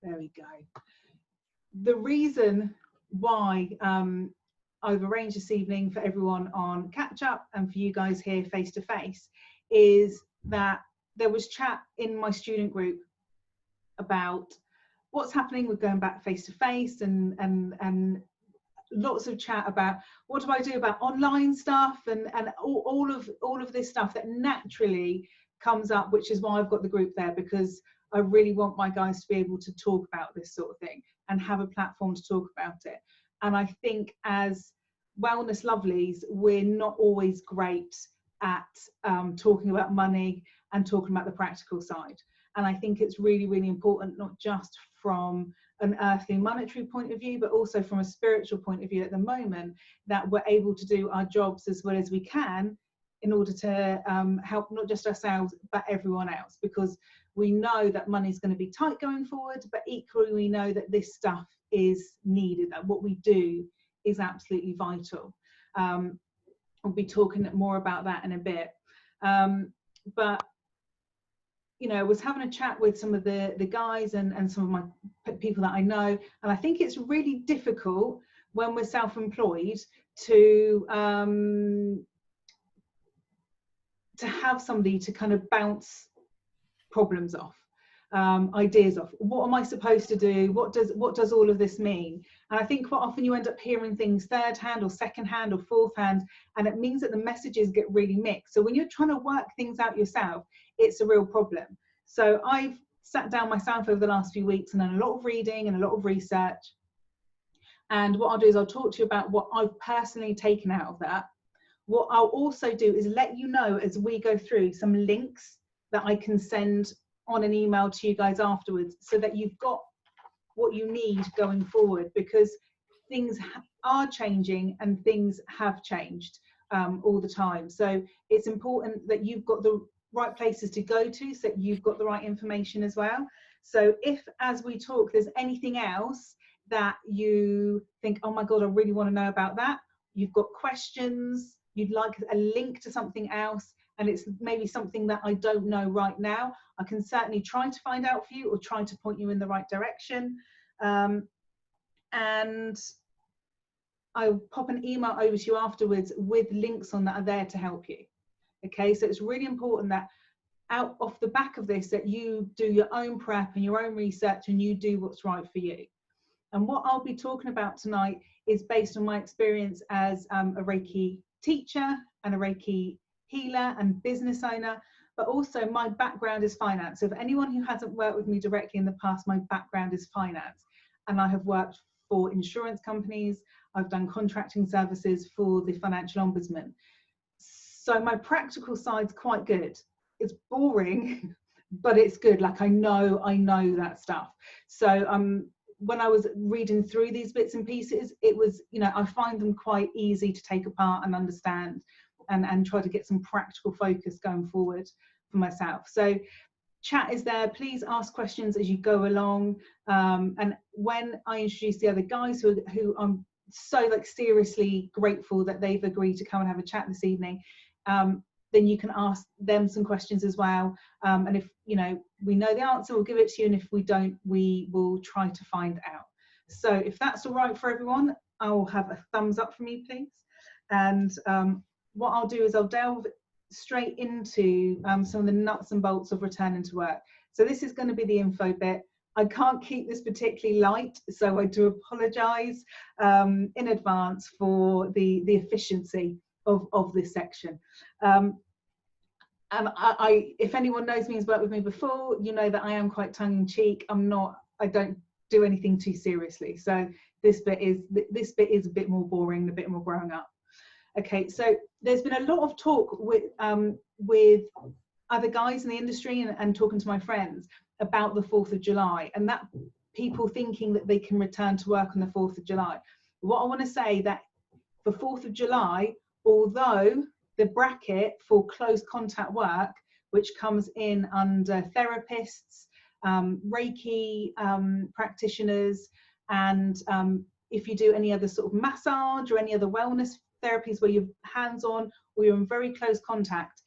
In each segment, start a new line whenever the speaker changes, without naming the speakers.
There we go. The reason why I've arranged this evening for everyone on catch up and for you guys here face to face is that there was chat in my student group about what's happening with going back face to face, and lots of chat about what do I do about online stuff, and all of this stuff that naturally comes up, which is why I've got the group there, because I really want my guys to be able to talk about this sort of thing and have a platform to talk about it. And I think as wellness lovelies, we're not always great at talking about money and talking about the practical side. And I think it's really, really important, not just from an earthly monetary point of view, but also from a spiritual point of view at the moment, that we're able to do our jobs as well as we can in order to help not just ourselves, but everyone else. Because we know that money's going to be tight going forward, but equally we know that this stuff is needed, that what we do is absolutely vital. We'll be talking more about that in a bit. But you know, I was having a chat with some of the guys and some of my people that I know, and I think it's really difficult when we're self-employed to have somebody to kind of bounce problems off, ideas off. What am I supposed to do? What does all of this mean? And I think quite often you end up hearing things third hand or second hand or fourth hand, and it means that the messages get really mixed. So when you're trying to work things out yourself, it's a real problem. So I've sat down myself over the last few weeks and done a lot of reading and a lot of research. And what I'll do is I'll talk to you about what I've personally taken out of that. What I'll also do is let you know as we go through some links that I can send on an email to you guys afterwards, so that you've got what you need going forward, because things are changing and things have changed all the time. So it's important that you've got the right places to go to, so that you've got the right information as well. So if, as we talk, there's anything else that you think, oh my God, I really want to know about that, you've got questions, you'd like a link to something else, and it's maybe something that I don't know right now, I can certainly try to find out for you or try to point you in the right direction. And I'll pop an email over to you afterwards with links on that are there to help you. Okay, so it's really important that out off the back of this, that you do your own prep and your own research and you do what's right for you. And what I'll be talking about tonight is based on my experience as a Reiki teacher and a Reiki healer and business owner, but also my background is finance. So if anyone who hasn't worked with me directly in the past, my background is finance, and I have worked for insurance companies, I've done contracting services for the financial ombudsman. So my practical side's quite good. It's boring, but it's good. Like I know that stuff. So when I was reading through these bits and pieces, it was, you know, I find them quite easy to take apart and understand, and try to get some practical focus going forward for myself. So chat is there. Please ask questions as you go along. And when I introduce the other guys who I'm so like seriously grateful that they've agreed to come and have a chat this evening, then you can ask them some questions as well. And if, you know, we know the answer, we'll give it to you. And if we don't, we will try to find out. So if that's all right for everyone, I will have a thumbs up from you, please. And what I'll do is I'll delve straight into some of the nuts and bolts of returning to work. So this is going to be the info bit. I can't keep this particularly light, so I do apologise in advance for the efficiency of this section. And if anyone knows me, has worked with me before, you know that I am quite tongue-in-cheek. I don't do anything too seriously. So this bit is a bit more boring, a bit more growing up. Okay, so there's been a lot of talk with other guys in the industry and talking to my friends about the 4th of July, and that people thinking that they can return to work on the 4th of July. What I want to say that for 4th of July, although the bracket for close contact work, which comes in under therapists, Reiki practitioners, and if you do any other sort of massage or any other wellness therapies where you're hands-on or you're in very close contact,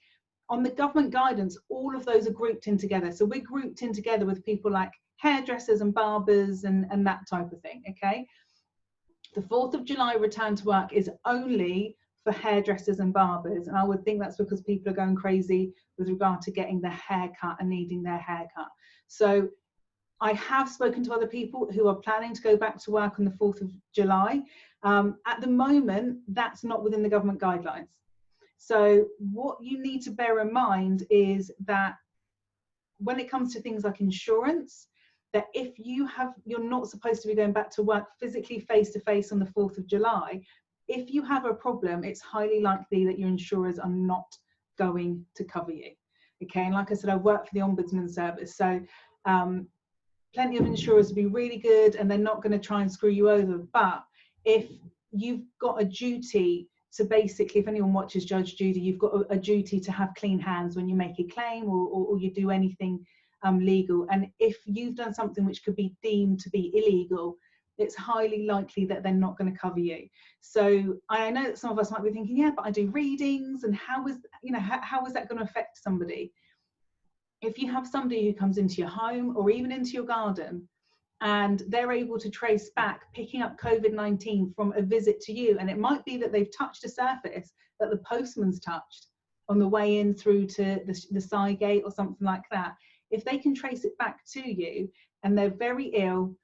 on the government guidance, all of those are grouped in together. So we're grouped in together with people like hairdressers and barbers and that type of thing, okay? The 4th of July return to work is only for hairdressers and barbers, and I would think that's because people are going crazy with regard to getting their hair cut and needing their hair cut. So I have spoken to other people who are planning to go back to work on the 4th of July. At the moment, that's not within the government guidelines. So what you need to bear in mind is that when it comes to things like insurance, that if you're not supposed to be going back to work physically face to face on the 4th of July, if you have a problem, it's highly likely that your insurers are not going to cover you. Okay, and like I said, I work for the Ombudsman Service, so plenty of insurers will be really good and they're not going to try and screw you over. But if you've got a duty to basically, if anyone watches Judge Judy, you've got a duty to have clean hands when you make a claim or you do anything legal. And if you've done something which could be deemed to be illegal, it's highly likely that they're not going to cover you. So I know that some of us might be thinking, yeah, but I do readings, and how is that going to affect somebody? If you have somebody who comes into your home or even into your garden and they're able to trace back picking up COVID-19 from a visit to you, and it might be that they've touched a surface that the postman's touched on the way in through to the side gate or something like that, if they can trace it back to you and they're very ill,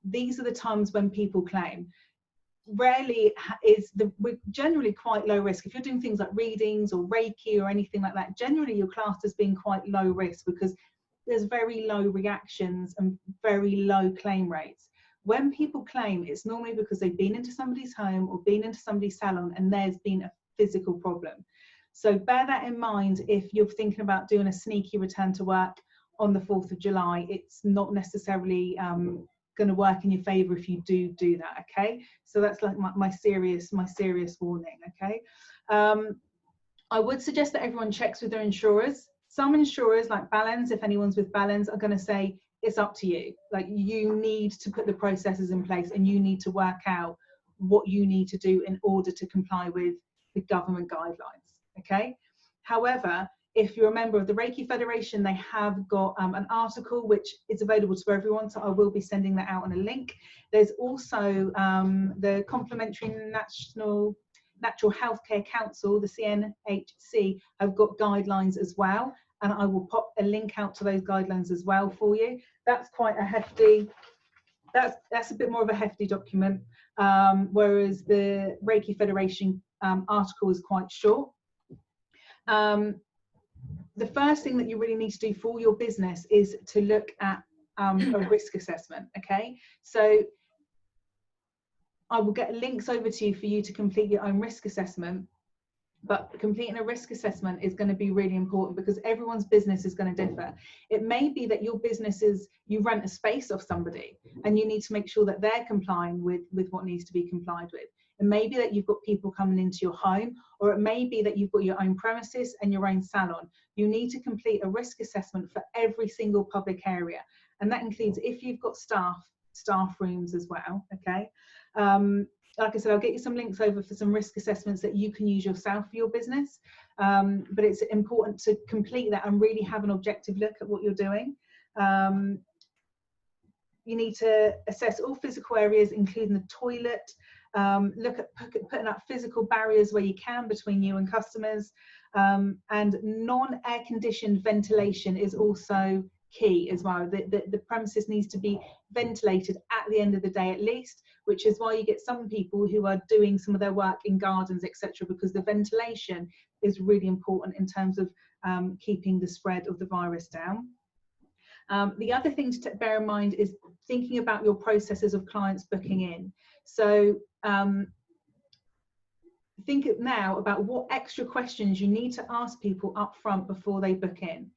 these are the times when people claim. Rarely we're generally quite low risk. If you're doing things like readings or Reiki or anything like that, generally you're classed as being quite low risk because there's very low reactions and very low claim rates. When people claim, it's normally because they've been into somebody's home or been into somebody's salon and there's been a physical problem. So bear that in mind if you're thinking about doing a sneaky return to work on the 4th of July. It's not necessarily going to work in your favor if you do that, okay? So that's like my serious warning, okay? I would suggest that everyone checks with their insurers. Some insurers, like Balance, if anyone's with Balance, are going to say it's up to you. Like, you need to put the processes in place and you need to work out what you need to do in order to comply with the government guidelines, okay? However, if you're a member of the Reiki Federation, they have got an article which is available to everyone, so I will be sending that out on a link. There's also the Complementary Natural Healthcare Council, the CNHC, have got guidelines as well, and I will pop a link out to those guidelines as well for you. That's quite a hefty, that's a bit more of a hefty document, whereas the Reiki Federation article is quite short. The first thing that you really need to do for your business is to look at a risk assessment, okay? So I will get links over to you for you to complete your own risk assessment, but completing a risk assessment is going to be really important because everyone's business is going to differ. It may be that your business is, you rent a space off somebody and you need to make sure that they're complying with what needs to be complied with. It may be that you've got people coming into your home, or it may be that you've got your own premises and your own salon. You need to complete a risk assessment for every single public area. And that includes if you've got staff rooms as well, okay? Like I said, I'll get you some links over for some risk assessments that you can use yourself for your business. But it's important to complete that and really have an objective look at what you're doing. You need to assess all physical areas, including the toilet. Look at putting up physical barriers where you can between you and customers. And non-air conditioned ventilation is also key as well. The premises needs to be ventilated at the end of the day at least, which is why you get some people who are doing some of their work in gardens, etc., because the ventilation is really important in terms of keeping the spread of the virus down. The other thing to bear in mind is thinking about your processes of clients booking in. So think now about what extra questions you need to ask people up front before they book in.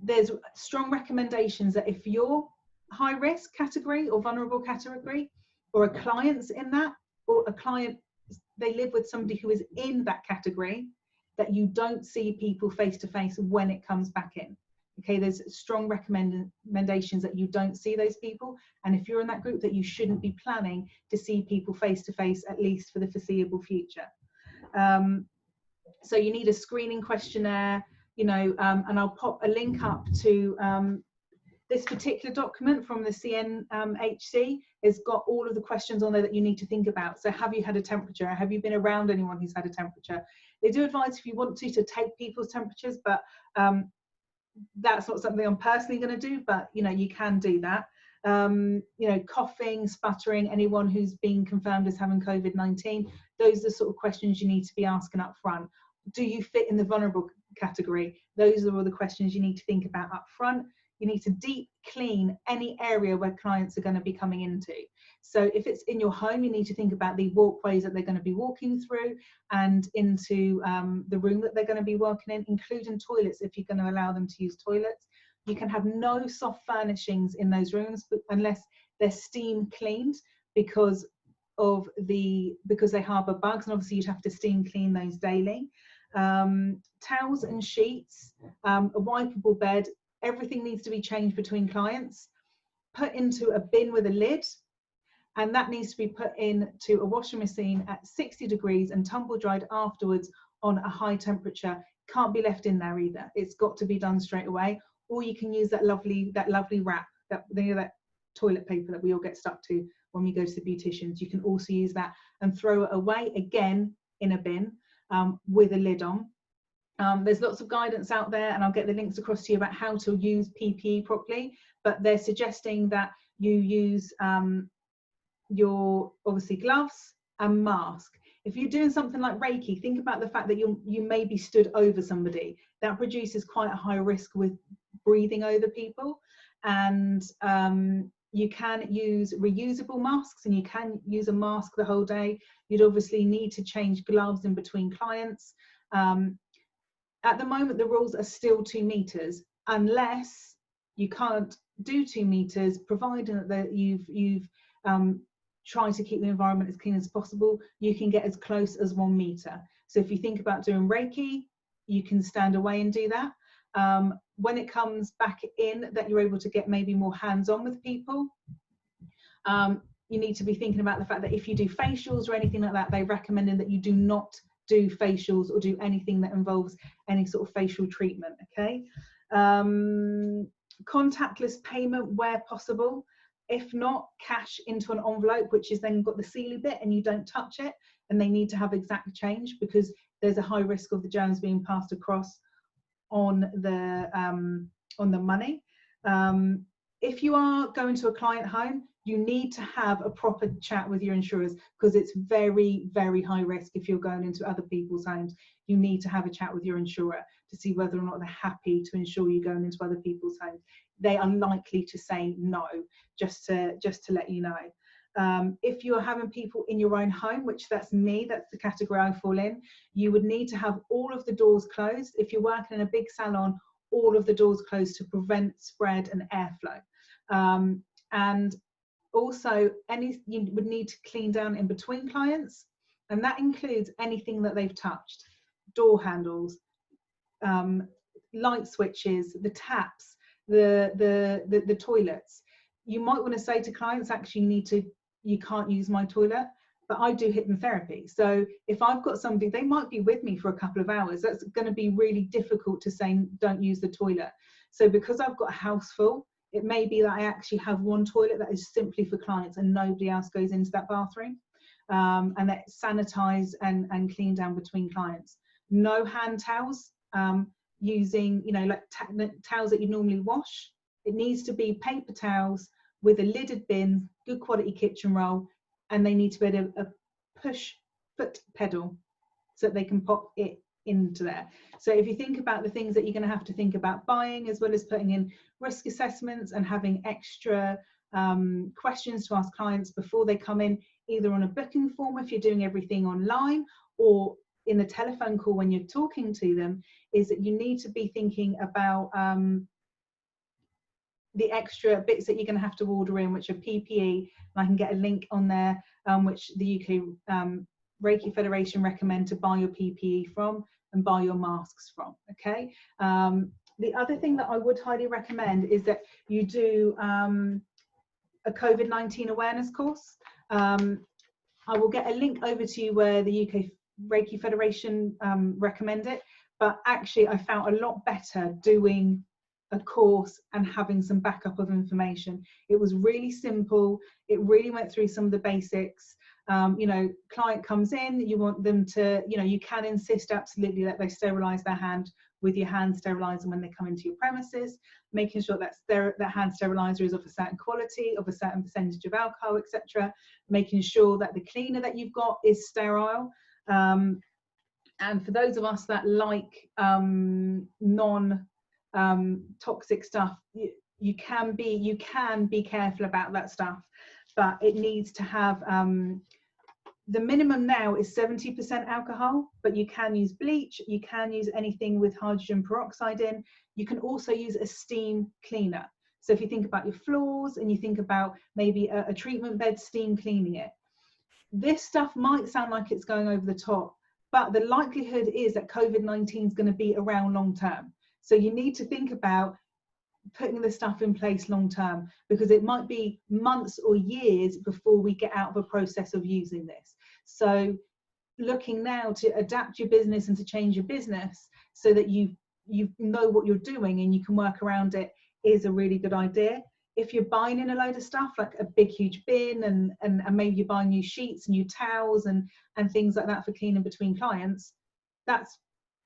There's strong recommendations that if you're high risk category or vulnerable category, or a client's in that, or a client, they live with somebody who is in that category, that you don't see people face to face when it comes back in. Okay, there's strong recommendations that you don't see those people, and if you're in that group, that you shouldn't be planning to see people face to face, at least for the foreseeable future. So you need a screening questionnaire, you know, and I'll pop a link up to This particular document from the CNHC has got all of the questions on there that you need to think about. So have you had a temperature? Have you been around anyone who's had a temperature? They do advise, if you want to take people's temperatures, but that's not something I'm personally going to do, but you know, you can do that. You know, coughing, sputtering, anyone who's been confirmed as having COVID-19, those are the sort of questions you need to be asking up front. Do you fit in the vulnerable category? Those are all the questions you need to think about up front. You need to deep clean any area where clients are going to be coming into. So if it's in your home, you need to think about the walkways that they're going to be walking through and into the room that they're going to be working in, including toilets if you're going to allow them to use toilets. You can have no soft furnishings in those rooms unless they're steam cleaned because they harbour bugs, and obviously you'd have to steam clean those daily. Towels and sheets, a wipeable bed, everything needs to be changed between clients, put into a bin with a lid, and that needs to be put into a washing machine at 60 degrees and tumble dried afterwards on a high temperature. Can't be left in there either. It's got to be done straight away. Or you can use that lovely wrap, that toilet paper that we all get stuck to when we go to the beauticians. You can also use that and throw it away again in a bin with a lid on. There's lots of guidance out there, and I'll get the links across to you about how to use PPE properly, but they're suggesting that you use your obviously gloves and mask. If you're doing something like Reiki, think about the fact that you may be stood over somebody. That produces quite a high risk with breathing over people. And you can use reusable masks, and you can use a mask the whole day. You'd obviously need to change gloves in between clients. At the moment, the rules are still 2 meters, unless you can't do 2 meters, providing that you've tried to keep the environment as clean as possible. You can get as close as 1 meter. So if you think about doing Reiki, you can stand away and do that. When it comes back in, that you're able to get maybe more hands-on with people, you need to be thinking about the fact that if you do facials or anything like that, they're recommending that you do not do facials or do anything that involves any sort of facial treatment. Okay. Contactless payment where possible. If not, cash into an envelope, which is then got the sealy bit and you don't touch it, and they need to have exact change because there's a high risk of the germs being passed across on the money. If you are going to a client home, you need to have a proper chat with your insurers, because it's very, very high risk. If you're going into other people's homes, you need to have a chat with your insurer to see whether or not they're happy to insure you going into other people's homes. They are likely to say no, just to let you know. If you're having people in your own home, which that's me, that's the category I fall in, you would need to have all of the doors closed. If you're working in a big salon, all of the doors closed to prevent spread and airflow. And also, you would need to clean down in between clients, and that includes anything that they've touched: door handles, light switches, the taps, the toilets. You might want to say to clients, actually, you can't use my toilet, but I do hypnotherapy. So if I've got somebody, they might be with me for a couple of hours. That's going to be really difficult to say, don't use the toilet. So because I've got a house full, it may be that I actually have one toilet that is simply for clients and nobody else goes into that bathroom, and that's sanitized and cleaned down between clients. No hand towels, using, like towels that you normally wash. It needs to be paper towels with a lidded bin, good quality kitchen roll, and they need to be a push foot pedal so that they can pop it into there. So if you think about the things that you're going to have to think about buying, as well as putting in risk assessments and having extra questions to ask clients before they come in, either on a booking form if you're doing everything online, or in the telephone call when you're talking to them, is that you need to be thinking about the extra bits that you're going to have to order in, which are PPE. And I can get a link on there, which the UK Reiki Federation recommend to buy your PPE from and buy your masks from. Okay. The other thing that I would highly recommend is that you do a COVID-19 awareness course. I will get a link over to you where the UK Reiki Federation recommend it, but actually I found a lot better doing a course and having some backup of information. It was really simple. It really went through some of the basics. You know, client comes in, you want them to, you know, you can insist absolutely that they sterilize their hand with your hand sterilizer when they come into your premises, making sure that that hand sterilizer is of a certain quality, of a certain percentage of alcohol, etc. Making sure that the cleaner that you've got is sterile. And for those of us that like non-toxic stuff, you can be careful about that stuff, but it needs to have the minimum now is 70% alcohol, but you can use bleach, you can use anything with hydrogen peroxide in. You can also use a steam cleaner. So if you think about your floors and you think about maybe a treatment bed steam cleaning it, this stuff might sound like it's going over the top, but the likelihood is that COVID-19 is going to be around long term. So you need to think about putting the stuff in place long term, because it might be months or years before we get out of a process of using this. So looking now to adapt your business and to change your business so that you know what you're doing and you can work around it is a really good idea. If you're buying in a load of stuff, like a big huge bin, and maybe you're buying new sheets, new towels and things like that for cleaning between clients, that's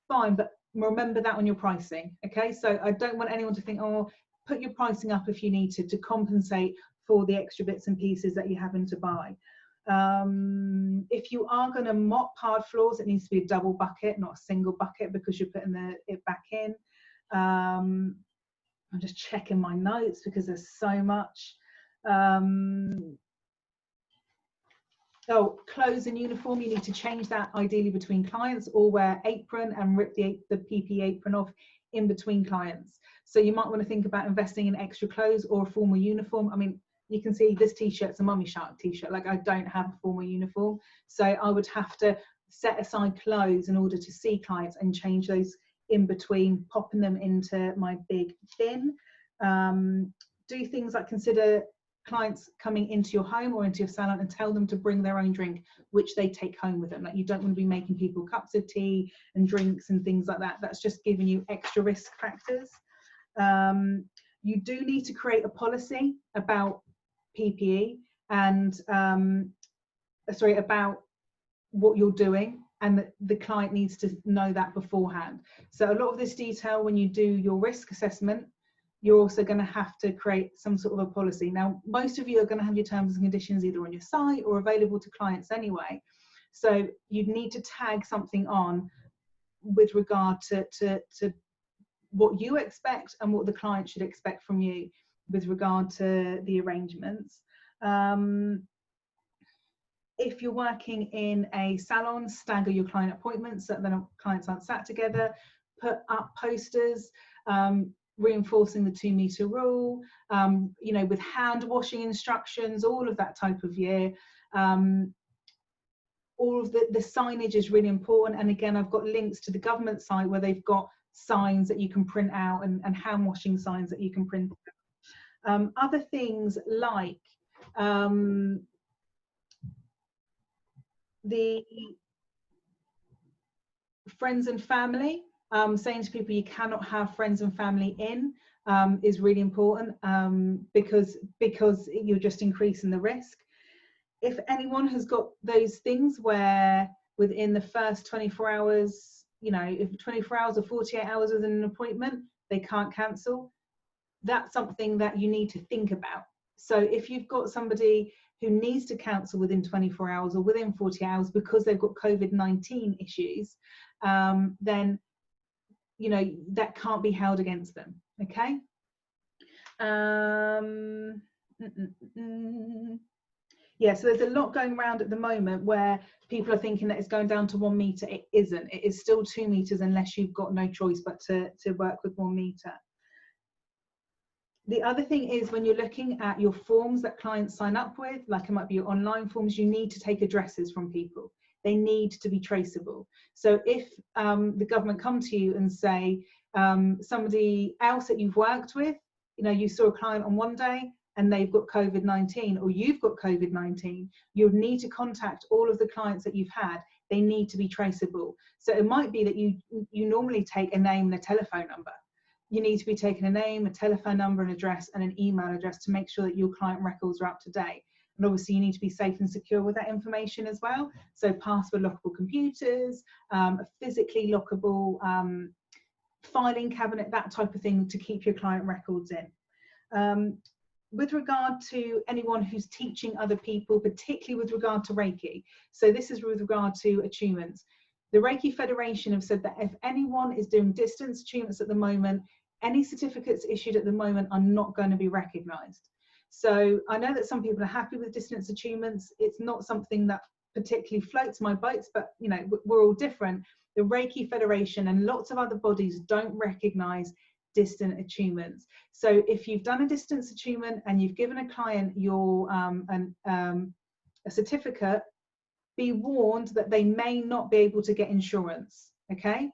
fine, but remember that on your pricing. Okay, so I don't want anyone to think, oh, put your pricing up if you need to compensate for the extra bits and pieces that you're having to buy. If you are going to mop hard floors, it needs to be a double bucket, not a single bucket, because you're putting it back in. I'm just checking my notes because there's so much. Oh, clothes and uniform, you need to change that ideally between clients, or wear apron and rip the PP apron off in between clients. So you might want to think about investing in extra clothes or a formal uniform. I mean, you can see this t-shirt's a Mummy Shark t-shirt. Like, I don't have a formal uniform, so I would have to set aside clothes in order to see clients and change those in between, popping them into my big bin. Do things like consider clients coming into your home or into your salon and tell them to bring their own drink, which they take home with them. Like, you don't want to be making people cups of tea and drinks and things like that. That's just giving you extra risk factors. You do need to create a policy about PPE and about what you're doing, and the client needs to know that beforehand. So a lot of this detail, when you do your risk assessment, you're also going to have to create some sort of a policy. Now, most of you are going to have your terms and conditions either on your site or available to clients anyway. So you'd need to tag something on with regard to what you expect and what the client should expect from you with regard to the arrangements. If you're working in a salon, stagger your client appointments so that then clients aren't sat together. Put up posters reinforcing the 2-meter rule, you know, with hand washing instructions, all of that type of gear. All of the signage is really important. And again, I've got links to the government site where they've got signs that you can print out and hand washing signs that you can print out. Other things like the friends and family, saying to people you cannot have friends and family in is really important, because you're just increasing the risk. If anyone has got those things where within the first 24 hours, you know, if 24 hours or 48 hours within an appointment, they can't cancel, that's something that you need to think about. So if you've got somebody who needs to cancel within 24 hours or within 48 hours because they've got COVID-19 issues, then, you know, that can't be held against them. Okay. Yeah, so there's a lot going around at the moment where people are thinking that it's going down to 1 meter. It isn't. It is still 2 meters unless you've got no choice but to work with 1 meter. The other thing is, when you're looking at your forms that clients sign up with, like it might be your online forms, you need to take addresses from people. They need to be traceable. So if the government come to you and say, somebody else that you've worked with, you know, you saw a client on one day and they've got COVID-19, or you've got COVID-19, you'll need to contact all of the clients that you've had. They need to be traceable. So it might be that you normally take a name and a telephone number. you need to be taking a name, a telephone number, an address, and an email address to make sure that your client records are up to date. And obviously you need to be safe and secure with that information as well. So password lockable computers, a physically lockable filing cabinet, that type of thing to keep your client records in. With regard to anyone who's teaching other people, particularly with regard to Reiki, so this is with regard to attunements. The Reiki Federation have said that if anyone is doing distance attunements at the moment, any certificates issued at the moment are not going to be recognised. So I know that some people are happy with distance attunements. It's not something that particularly floats my boats, but you know, we're all different. The Reiki Federation and lots of other bodies don't recognise distant attunements. So if you've done a distance attunement and you've given a client your a certificate, be warned that they may not be able to get insurance, okay,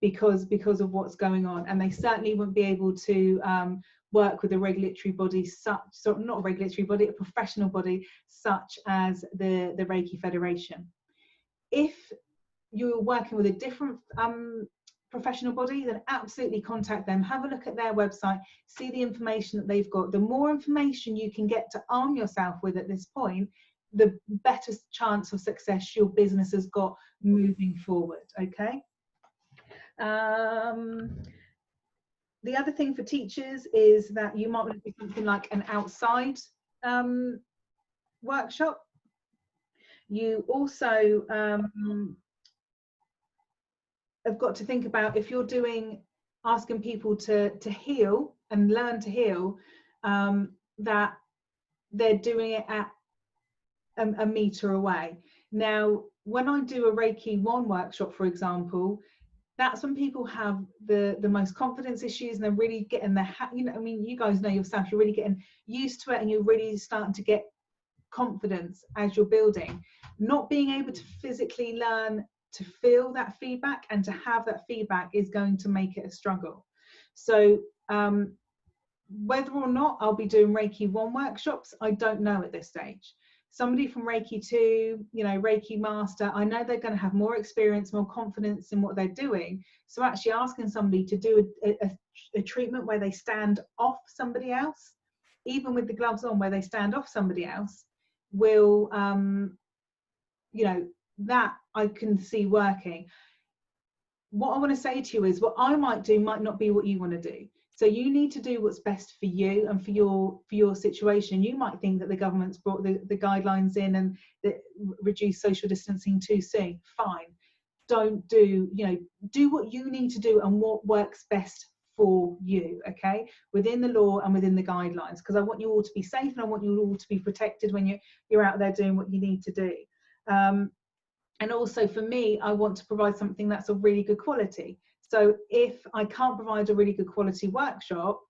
because of what's going on, and they certainly won't be able to work with a regulatory body, not a regulatory body, a professional body such as the Reiki Federation. If you're working with a different professional body, then absolutely contact them, have a look at their website, see the information that they've got. The more information you can get to arm yourself with at this point, the better chance of success your business has got moving forward, okay? The other thing for teachers is that you might want to do something like an outside workshop. You also have got to think about, if you're asking people to heal and learn to heal, that they're doing it at a meter away. Now, when I do a Reiki 1 workshop, for example, that's when people have the most confidence issues and they're really getting I mean, you guys know yourself, you're really getting used to it and you're really starting to get confidence as you're building. Not being able to physically learn to feel that feedback and to have that feedback is going to make it a struggle. So whether or not I'll be doing Reiki 1 workshops, I don't know at this stage. Somebody from Reiki 2, you know, Reiki Master, I know they're going to have more experience, more confidence in what they're doing. So actually asking somebody to do a treatment where they stand off somebody else, even with the gloves on, where they stand off somebody else, will, you know, that I can see working. What I want to say to you is what I might do might not be what you want to do. So you need to do what's best for you and for your situation. You might think that the government's brought the guidelines in and reduce social distancing too soon. Fine. Don't do, you know, do what you need to do and what works best for you, okay, within the law and within the guidelines, because I want you all to be safe and I want you all to be protected when you're out there doing what you need to do. And also for me, I want to provide something that's of really good quality. So if I can't provide a really good quality workshop,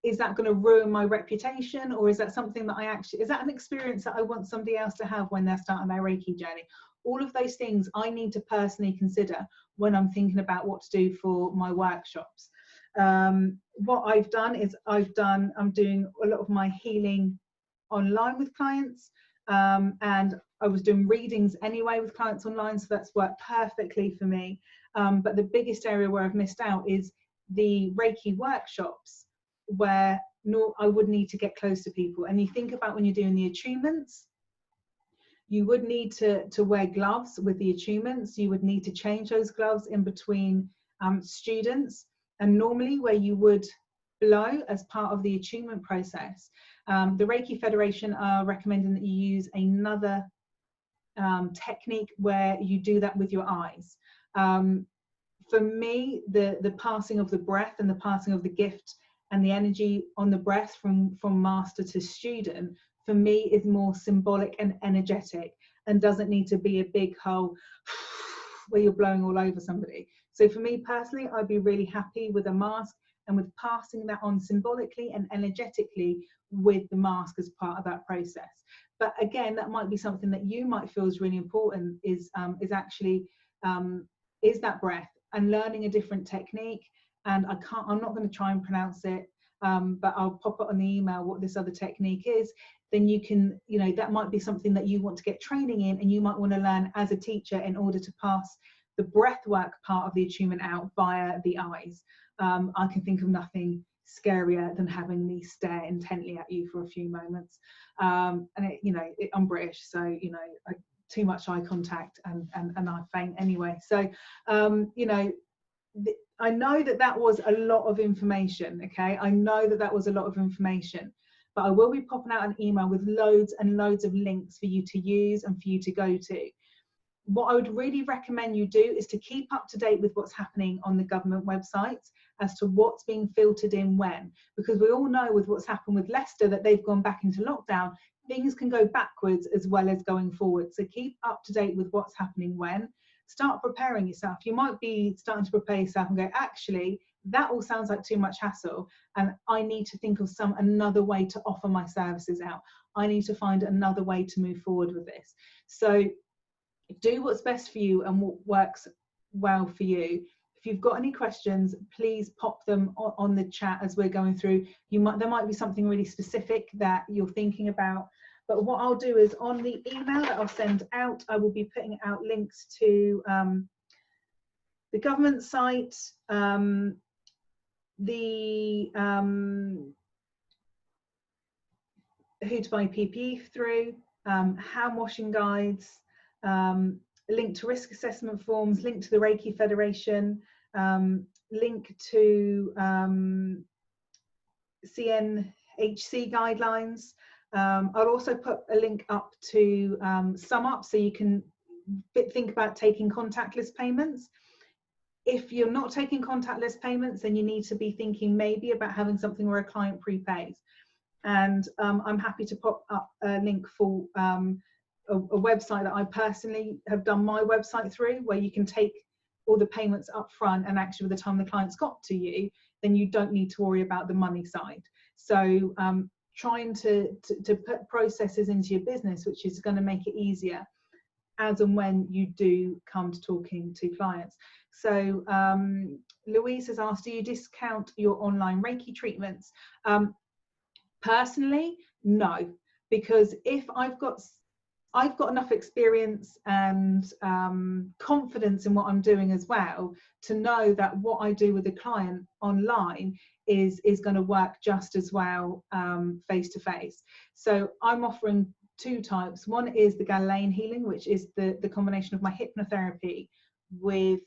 is that going to ruin my reputation, or is that something that is that an experience that I want somebody else to have when they're starting their Reiki journey? All of those things I need to personally consider when I'm thinking about what to do for my workshops. What I've done is I'm doing a lot of my healing online with clients, and I was doing readings anyway with clients online, so that's worked perfectly for me. But the biggest area where I've missed out is the Reiki workshops, where I would need to get close to people. And you think about when you're doing the attunements, you would need to wear gloves with the attunements. You would need to change those gloves in between students. And normally where you would blow as part of the attunement process, the Reiki Federation are recommending that you use another technique where you do that with your eyes. For me, the passing of the breath and the passing of the gift and the energy on the breath from master to student, for me, is more symbolic and energetic and doesn't need to be a big hole where you're blowing all over somebody. So for me personally, I'd be really happy with a mask and with passing that on symbolically and energetically with the mask as part of that process. But again, that might be something that you might feel is really important, is that breath and learning a different technique. And I'm not going to try and pronounce it, but I'll pop it on the email what this other technique is. Then you can, that might be something that you want to get training in, and you might want to learn as a teacher in order to pass the breath work part of the attunement out via the eyes. I can think of nothing scarier than having me stare intently at you for a few moments. And I'm British, so too much eye contact and I faint anyway. So I know that was a lot of information. Okay, I know that was a lot of information, but I will be popping out an email with loads and loads of links for you to use and for you to go to. What I would really recommend you do is to keep up to date with what's happening on the government websites as to what's being filtered in when, because we all know with what's happened with Leicester that they've gone back into lockdown, things can go backwards as well as going forward. So keep up to date with what's happening when. Start preparing yourself. You might be starting to prepare yourself and go, actually, that all sounds like too much hassle, and I need to think of another way to offer my services out. I need to find another way to move forward with this. So do what's best for you and what works well for you. If you've got any questions, please pop them on the chat as we're going through. There might be something really specific that you're thinking about. But what I'll do is on the email that I'll send out, I will be putting out links to the government site, the who to buy PPE through, hand washing guides, a link to risk assessment forms, link to the Reiki Federation, link to CNHC guidelines. I'll also put a link up to Sum Up, so you can think about taking contactless payments. If you're not taking contactless payments, then you need to be thinking maybe about having something where a client prepays. And I'm happy to pop up a link for a website that I personally have done my website through, where you can take all the payments up front, and actually by the time the client's got to you, then you don't need to worry about the money side. So trying to put processes into your business which is going to make it easier as and when you do come to talking to clients. So Louise has asked, do you discount your online Reiki treatments? Personally, no, because if I've got enough experience and confidence in what I'm doing as well to know that what I do with a client online is going to work just as well face to face. So I'm offering two types. One is the Galilean healing, which is the combination of my hypnotherapy with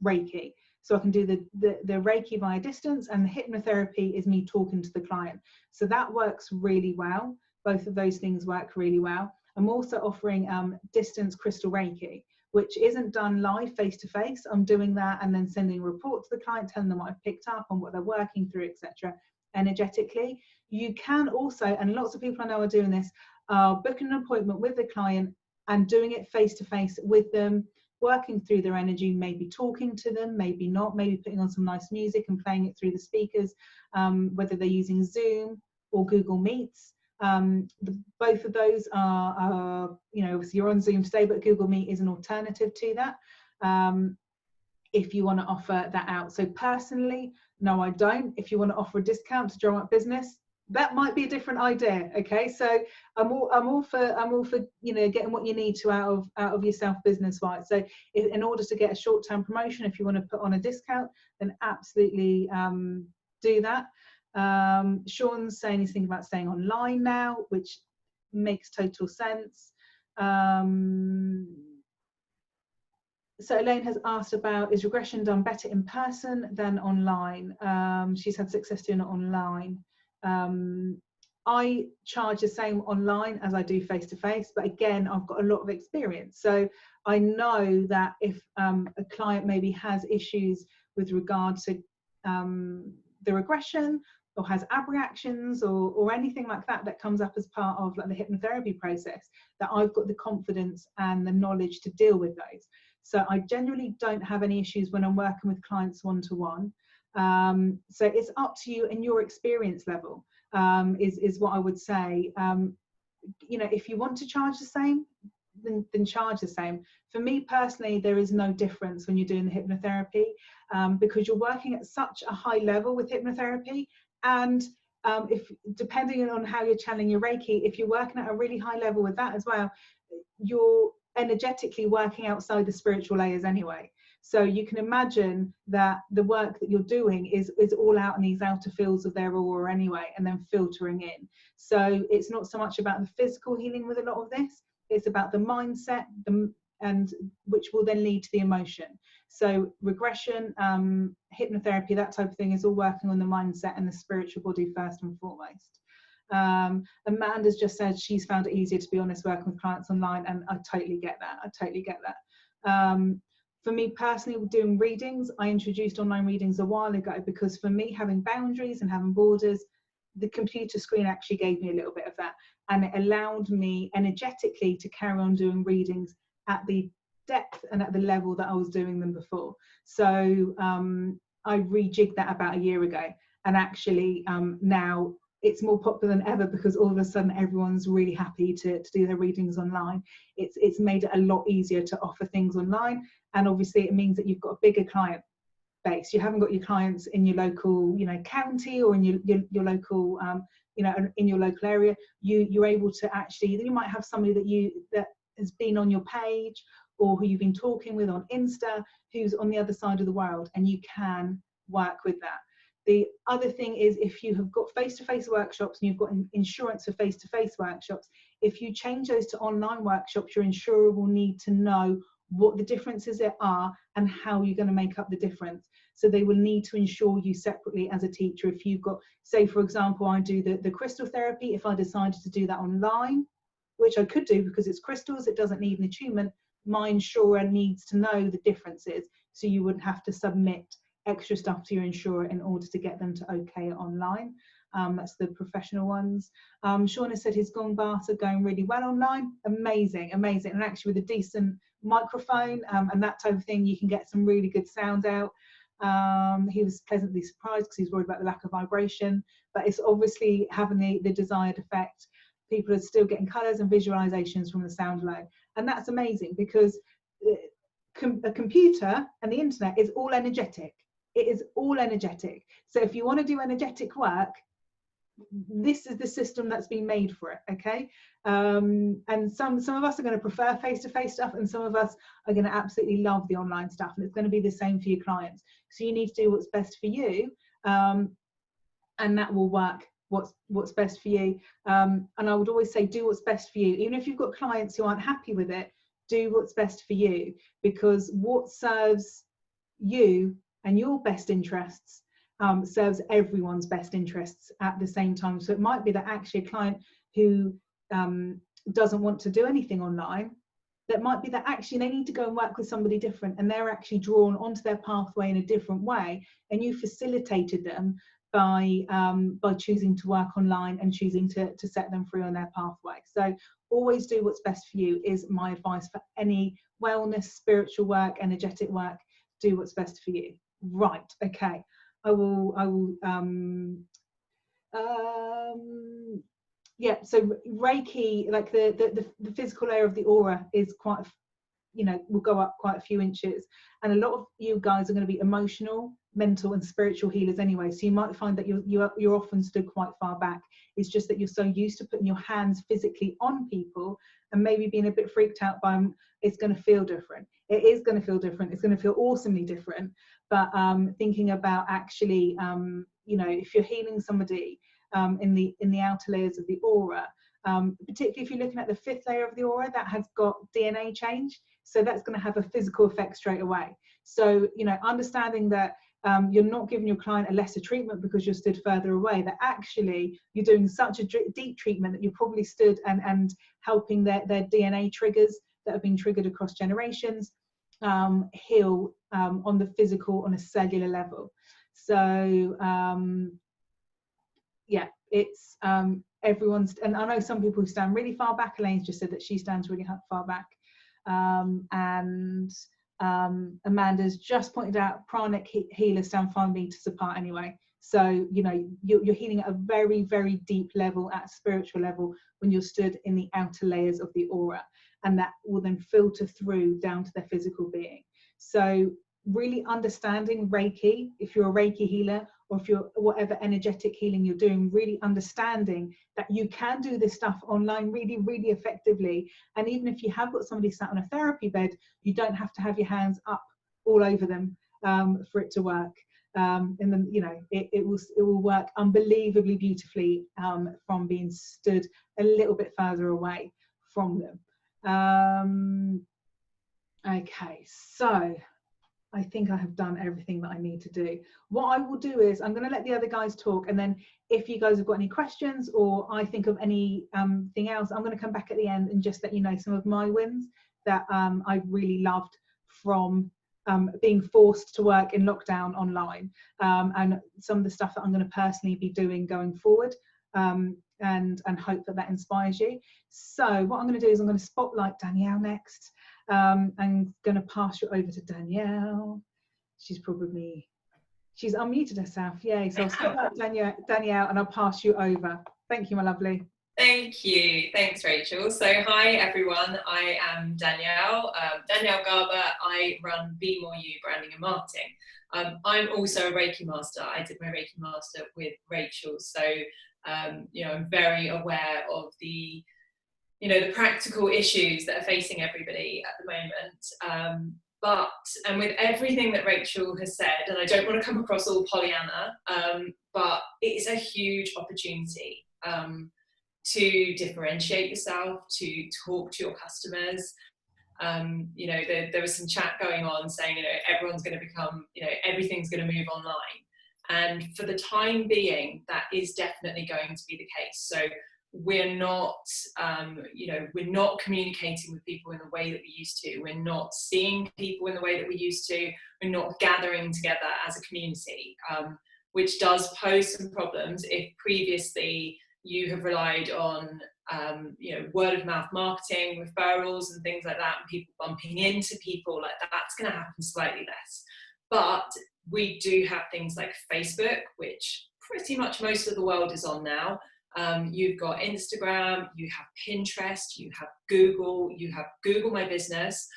Reiki. So I can do the Reiki via distance, and the hypnotherapy is me talking to the client. So that works really well. Both of those things work really well. I'm also offering distance crystal Reiki, which isn't done live face to face. I'm doing that and then sending a report to the client, telling them what I've picked up and what they're working through, etc. energetically. You can also, and lots of people I know are doing this, booking an appointment with the client and doing it face to face with them, working through their energy, maybe talking to them, maybe not, maybe putting on some nice music and playing it through the speakers, whether they're using Zoom or Google Meets. Both of those are obviously you're on Zoom today, but Google Meet is an alternative to that if you want to offer that out. So personally, no, I don't. If you want to offer a discount to drum up business, that might be a different idea. Okay, so I'm all for getting what you need to out of yourself business wise. So in order to get a short-term promotion, if you want to put on a discount, then absolutely do that. Sean's saying he's thinking about staying online now, which makes total sense. So Elaine has asked about, is regression done better in person than online? She's had success doing it online. I charge the same online as I do face to face, but again, I've got a lot of experience. So I know that if a client maybe has issues with regard to the regression, or has abreactions or anything like that comes up as part of like the hypnotherapy process, that I've got the confidence and the knowledge to deal with those. So I generally don't have any issues when I'm working with clients one-to-one. So it's up to you and your experience level is what I would say. If you want to charge the same, then charge the same. For me personally, there is no difference when you're doing the hypnotherapy because you're working at such a high level with hypnotherapy. And if depending on how you're channeling your Reiki, if you're working at a really high level with that as well, energetically working outside the spiritual layers anyway. So you can imagine that the work that you're doing is all out in these outer fields of their aura anyway, and then filtering in. So it's not so much about the physical healing with a lot of this, it's about the mindset, and which will then lead to the emotion. So regression, hypnotherapy, that type of thing is all working on the mindset and the spiritual body first and foremost. Amanda's just said she's found it easier, to be honest, working with clients online, and I totally get that. I totally get that. For me personally, doing readings, I introduced online readings a while ago because for me, having boundaries and having borders, the computer screen actually gave me a little bit of that, and it allowed me energetically to carry on doing readings at the depth and at the level that I was doing them before. So I rejigged that about a year ago, and actually now it's more popular than ever because all of a sudden everyone's really happy to do their readings online. It's made it a lot easier to offer things online, and obviously it means that you've got a bigger client base. You haven't got your clients in your local, county, or in your local, in your local area. You're able to actually, you might have somebody that has been on your page, or who you've been talking with on Insta, who's on the other side of the world, and you can work with that. The other thing is, if you have got face-to-face workshops and you've got insurance for face-to-face workshops, if you change those to online workshops, your insurer will need to know what the differences are and how you're going to make up the difference. So they will need to insure you separately as a teacher. If you've got, say for example, I do the crystal therapy, if I decided to do that online, which I could do because it's crystals, it doesn't need an attunement, my insurer needs to know the differences, so you wouldn't have to submit extra stuff to your insurer in order to get them to okay it online. That's the professional ones. Sean has said his gong baths are going really well online. Amazing, amazing. And actually with a decent microphone and that type of thing, you can get some really good sound out. He was pleasantly surprised because he's worried about the lack of vibration, but it's obviously having the desired effect. People are still getting colours and visualizations from the sound alone. And that's amazing because a computer and the internet is all energetic. It is all energetic. So if you want to do energetic work, this is the system that's been made for it, okay? And some of us are going to prefer face-to-face stuff, and some of us are going to absolutely love the online stuff, and it's going to be the same for your clients. So you need to do what's best for you, and that will work what's best for you. And I would always say do what's best for you. Even if you've got clients who aren't happy with it, do what's best for you, because what serves you and your best interests serves everyone's best interests at the same time. So it might be that actually a client who doesn't want to do anything online, that might be that actually they need to go and work with somebody different, and they're actually drawn onto their pathway in a different way, and you facilitated them by choosing to work online and choosing to set them free on their pathway. So always do what's best for you is my advice for any wellness, spiritual work, energetic work. Do what's best for you. Right, okay. I will yeah, so Reiki, like the physical layer of the aura is quite, will go up quite a few inches, and a lot of you guys are going to be emotional, mental and spiritual healers anyway, so you might find that you're often stood quite far back. It's just that you're so used to putting your hands physically on people and maybe being a bit freaked out by them. It's going to feel different. It is going to feel different. It's going to feel awesomely different. But thinking about actually, if you're healing somebody in the outer layers of the aura, particularly if you're looking at the fifth layer of the aura, that has got DNA change, so that's going to have a physical effect straight away. So understanding that you're not giving your client a lesser treatment because you're stood further away, that actually you're doing such a deep treatment that you're probably stood and helping their DNA triggers that have been triggered across generations heal on the physical, on a cellular level. So yeah, it's everyone's, and I know some people who stand really far back. Elaine's just said that she stands really far back, and Amanda's just pointed out pranic healers stand 5 meters apart anyway. So you're healing at a very, very deep level, at a spiritual level, when you're stood in the outer layers of the aura, and that will then filter through down to their physical being. So really understanding Reiki, if you're a Reiki healer, or if you're whatever energetic healing you're doing, really understanding that you can do this stuff online really, really effectively. And even if you have got somebody sat on a therapy bed, you don't have to have your hands up all over them for it to work. And then, you know, it will work unbelievably beautifully from being stood a little bit further away from them. Okay, so I think I have done everything that I need to do. What I will do is I'm going to let the other guys talk, and then if you guys have got any questions or I think of anything else, I'm going to come back at the end and just let you know some of my wins that I really loved from being forced to work in lockdown online, and some of the stuff that I'm going to personally be doing going forward, and hope that that inspires you. So what I'm going to do is I'm going to spotlight Danielle next. I'm going to pass you over to Danielle. She's unmuted herself. Yay. So I'll spotlight Danielle and I'll pass you over. Thank you, my lovely.
Thank you. Thanks, Rachel. So hi, everyone. I am Danielle, Danielle Garber. I run Be More You Branding and Marketing. I'm also a Reiki master. I did my Reiki master with Rachel. So, you know, I'm very aware of the practical issues that are facing everybody at the moment. And with everything that Rachel has said, and I don't want to come across all Pollyanna, but it is a huge opportunity to differentiate yourself, to talk to your customers. You know, there was some chat going on saying, you know, everyone's going to become, you know, everything's going to move online. And for the time being, that is definitely going to be the case. So we're not, we're not communicating with people in the way that we used to. We're not seeing people in the way that we used to. We're not gathering together as a community, which does pose some problems if previously you have relied on, word of mouth marketing, referrals and things like that, and people bumping into people, like that's going to happen slightly less. But we do have things like Facebook, which pretty much most of the world is on now. You've got Instagram, you have Pinterest, you have Google My Business,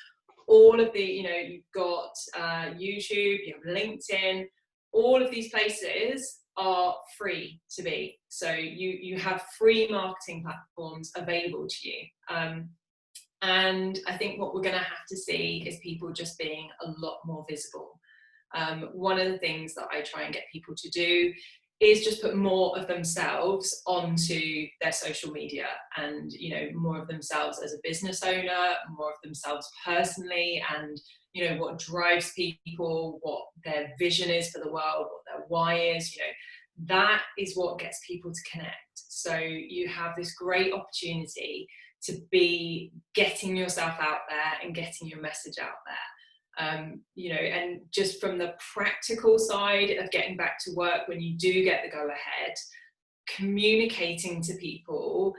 all of the, you've got YouTube, you have LinkedIn, all of these places are free to be. So you have free marketing platforms available to you. And I think what we're going to have to see is people just being a lot more visible. One of the things that I try and get people to do is just put more of themselves onto their social media, and more of themselves as a business owner, more of themselves personally, and what drives people, what their vision is for the world, what their why is. That is what gets people to connect. So you have this great opportunity to be getting yourself out there and getting your message out there. And just from the practical side of getting back to work when you do get the go ahead, communicating to people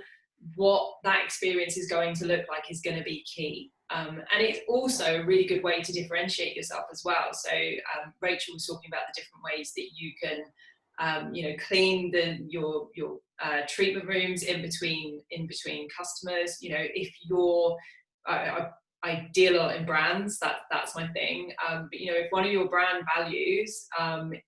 what that experience is going to look like is going to be key. And it's also a really good way to differentiate yourself as well. So Rachel was talking about the different ways that you can clean your treatment rooms in between customers. If you're I deal a lot in brands, that's my thing. But if one of your brand values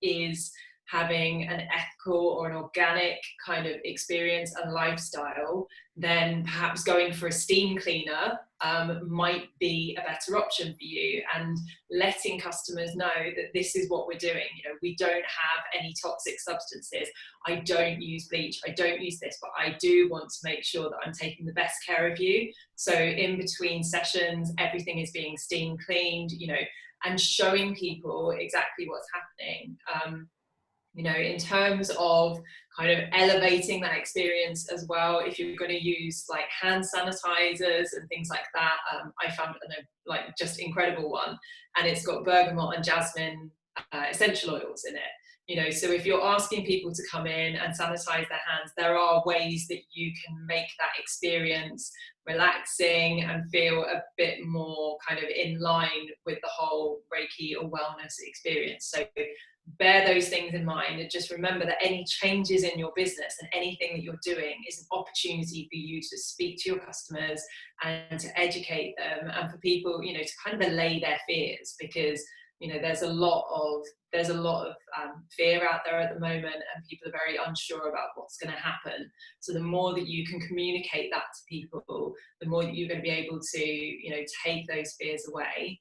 is having an ethical or an organic kind of experience and lifestyle, then perhaps going for a steam cleaner might be a better option for you, and letting customers know that this is what we're doing. We don't have any toxic substances. I don't use bleach. I don't use this, but I do want to make sure that I'm taking the best care of you. So in between sessions, everything is being steam cleaned, and showing people exactly what's happening. In terms of kind of elevating that experience as well, if you're going to use like hand sanitizers and things like that, I found just incredible one, and it's got bergamot and jasmine essential oils in it. So if you're asking people to come in and sanitize their hands, there are ways that you can make that experience relaxing and feel a bit more kind of in line with the whole Reiki or wellness experience. So bear those things in mind, and just remember that any changes in your business and anything that you're doing is an opportunity for you to speak to your customers and to educate them, and for people, to kind of allay their fears, because you know, there's a lot of fear out there at the moment, and people are very unsure about what's going to happen. So the more that you can communicate that to people, the more that you're going to be able to, you know, take those fears away.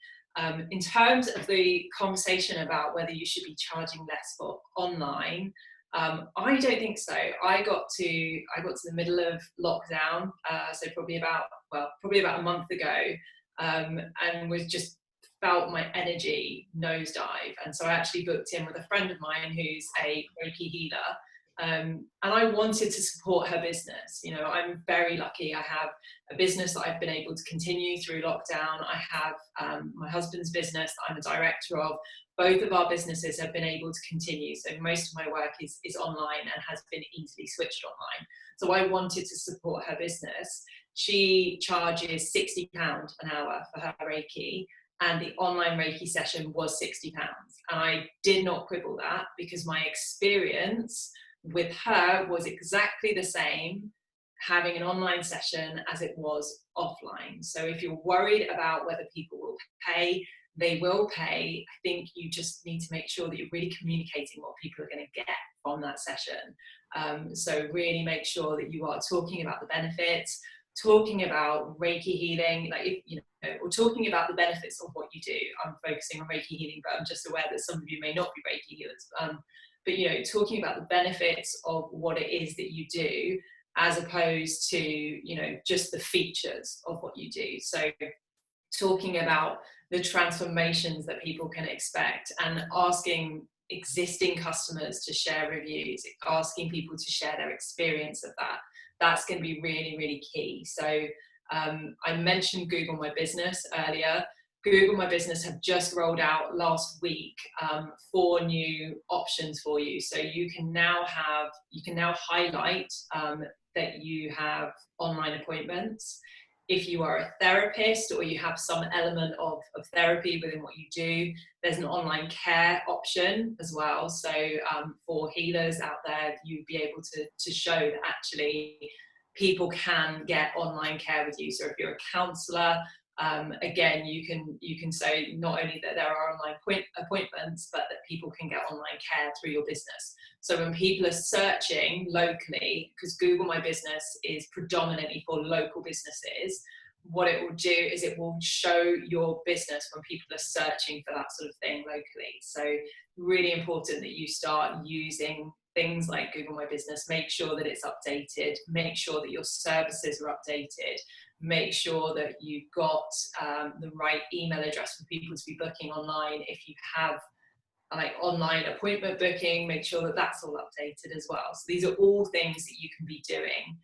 In terms of the conversation about whether you should be charging less for online, I don't think so. I got to the middle of lockdown, so probably about a month ago, and was just felt my energy nosedive. And so I actually booked in with a friend of mine who's a Reiki healer. And I wanted to support her business. You know, I'm very lucky. I have a business that I've been able to continue through lockdown. I have my husband's business that I'm a director of. Both of our businesses have been able to continue. So most of my work is online and has been easily switched online. So I wanted to support her business. She charges £60 an hour for her Reiki, and the online Reiki session was £60. And I did not quibble that, because my experience with her was exactly the same having an online session as it was offline. So if you're worried about whether people will pay, they will pay. I think you just need to make sure that you're really communicating what people are going to get from that session. So really make sure that you are talking about the benefits, talking about Reiki healing, like, if, you know, or talking about the benefits of what you do. I'm focusing on Reiki healing, but I'm just aware that some of you may not be Reiki healers. But, you know, talking about the benefits of what it is that you do, as opposed to, you know, just the features of what you do. So talking about the transformations that people can expect, and asking existing customers to share reviews, asking people to share their experience of that. That's going to be really, really key. So I mentioned Google My Business earlier. Google My Business have just rolled out last week 4 new options for you. So you can now highlight that you have online appointments. If you are a therapist, or you have some element of therapy within what you do, there's an online care option as well. So for healers out there, you'd be able to show that actually people can get online care with you. So if you're a counsellor, again, you can say not only that there are online appointments, but that people can get online care through your business. So when people are searching locally, because Google My Business is predominantly for local businesses, what it will do is it will show your business when people are searching for that sort of thing locally. So really important that you start using things like Google My Business. Make sure that it's updated, make sure that your services are updated, make sure that you've got the right email address for people to be booking online. If you have like online appointment booking, make sure that that's all updated as well. So these are all things that you can be doing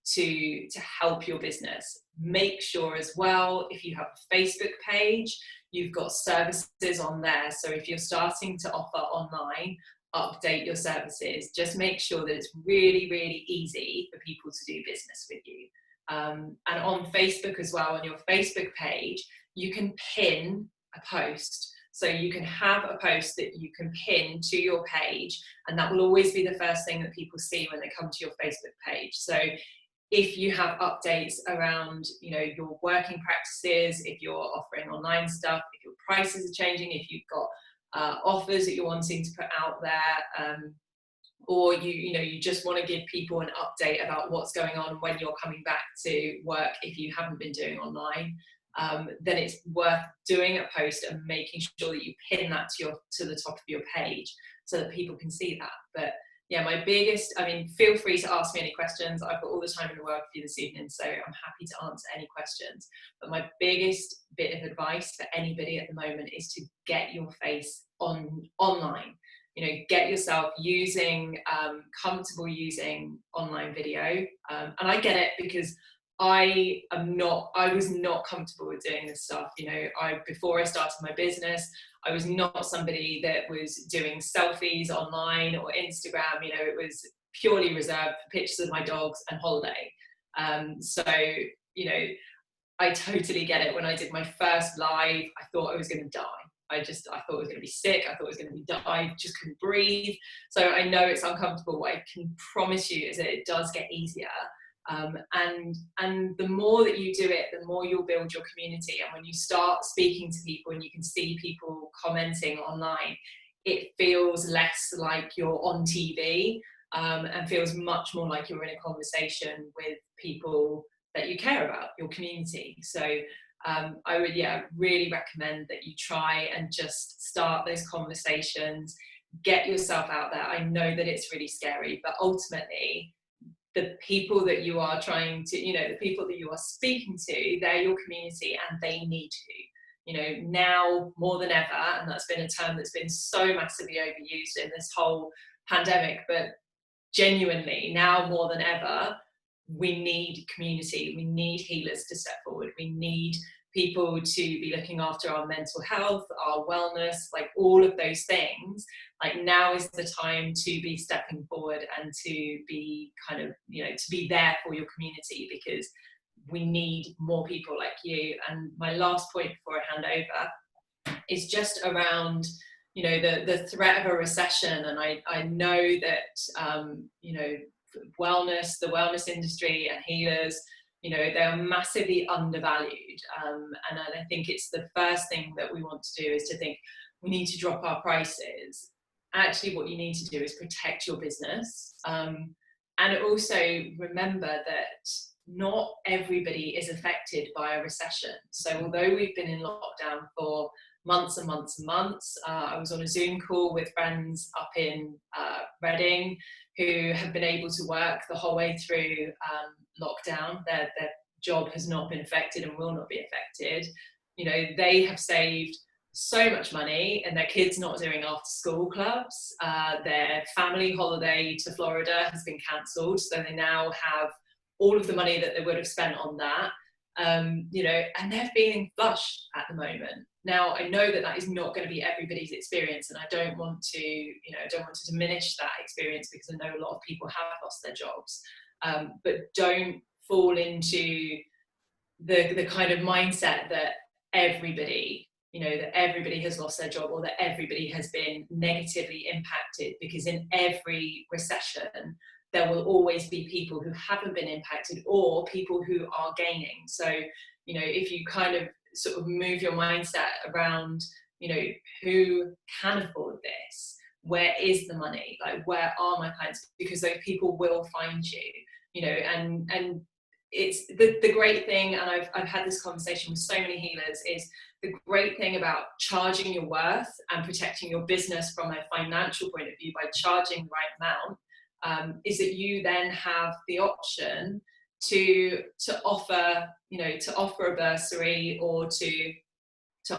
to help your business. Make sure as well, if you have a Facebook page, you've got services on there. So if you're starting to offer online, update your services. Just make sure that it's really, really easy for people to do business with you. And on Facebook as well, on your Facebook page, you can pin a post. So you can have a post that you can pin to your page, and that will always be the first thing that people see when they come to your Facebook page. So if you have updates around, you know, your working practices, if you're offering online stuff, if your prices are changing, if you've got offers that you're wanting to put out there, or you just want to give people an update about what's going on when you're coming back to work if you haven't been doing online, then it's worth doing a post and making sure that you pin that to the top of your page so that people can see that. But yeah, feel free to ask me any questions. I've got all the time in the world for you this evening, so I'm happy to answer any questions. But my biggest bit of advice for anybody at the moment is to get your face online. You know, get yourself comfortable using online video. And I get it, because I was not comfortable with doing this stuff. You know, before I started my business, I was not somebody that was doing selfies online or Instagram. You know, it was purely reserved for pictures of my dogs and holiday. So, you know, I totally get it. When I did my first live, I thought I was going to die. I thought I was going to be sick. I thought I was going to die. Just couldn't breathe. So I know it's uncomfortable. What I can promise you is that it does get easier. And the more that you do it, the more you'll build your community. And when you start speaking to people and you can see people commenting online, it feels less like you're on TV, and feels much more like you're in a conversation with people that you care about, your community. So I would really recommend that you try and just start those conversations, get yourself out there. I know that it's really scary, but ultimately the people that you are trying to, the people that you are speaking to, they're your community and they need you. Now more than ever, and that's been a term that's been so massively overused in this whole pandemic, but genuinely now more than ever, we need community, we need healers to step forward, we need people to be looking after our mental health, our wellness, like all of those things. Like now is the time to be stepping forward and to be kind of, to be there for your community, because we need more people like you. And my last point before I hand over is just around, the threat of a recession. And I know that, wellness, the wellness industry and healers, they are massively undervalued. And I think it's the first thing that we want to do is to think we need to drop our prices. Actually, what you need to do is protect your business. And also remember that not everybody is affected by a recession. So although we've been in lockdown for months and months and months, I was on a Zoom call with friends up in Reading who have been able to work the whole way through lockdown. Their job has not been affected and will not be affected. They have saved so much money, and their kids not doing after school clubs. Their family holiday to Florida has been cancelled, so they now have all of the money that they would have spent on that. And they're feeling flush at the moment. Now, I know that that is not going to be everybody's experience, and I don't want to diminish that experience, because I know a lot of people have lost their jobs. But don't fall into the kind of mindset that everybody has lost their job, or that everybody has been negatively impacted, because in every recession, there will always be people who haven't been impacted or people who are gaining. So, if you kind of sort of move your mindset around, who can afford this? Where is the money? Like, where are my clients? Because those people will find you, and it's the great thing, and I've had this conversation with so many healers, is the great thing about charging your worth and protecting your business from a financial point of view by charging the right amount, is that you then have the option to offer a bursary, or to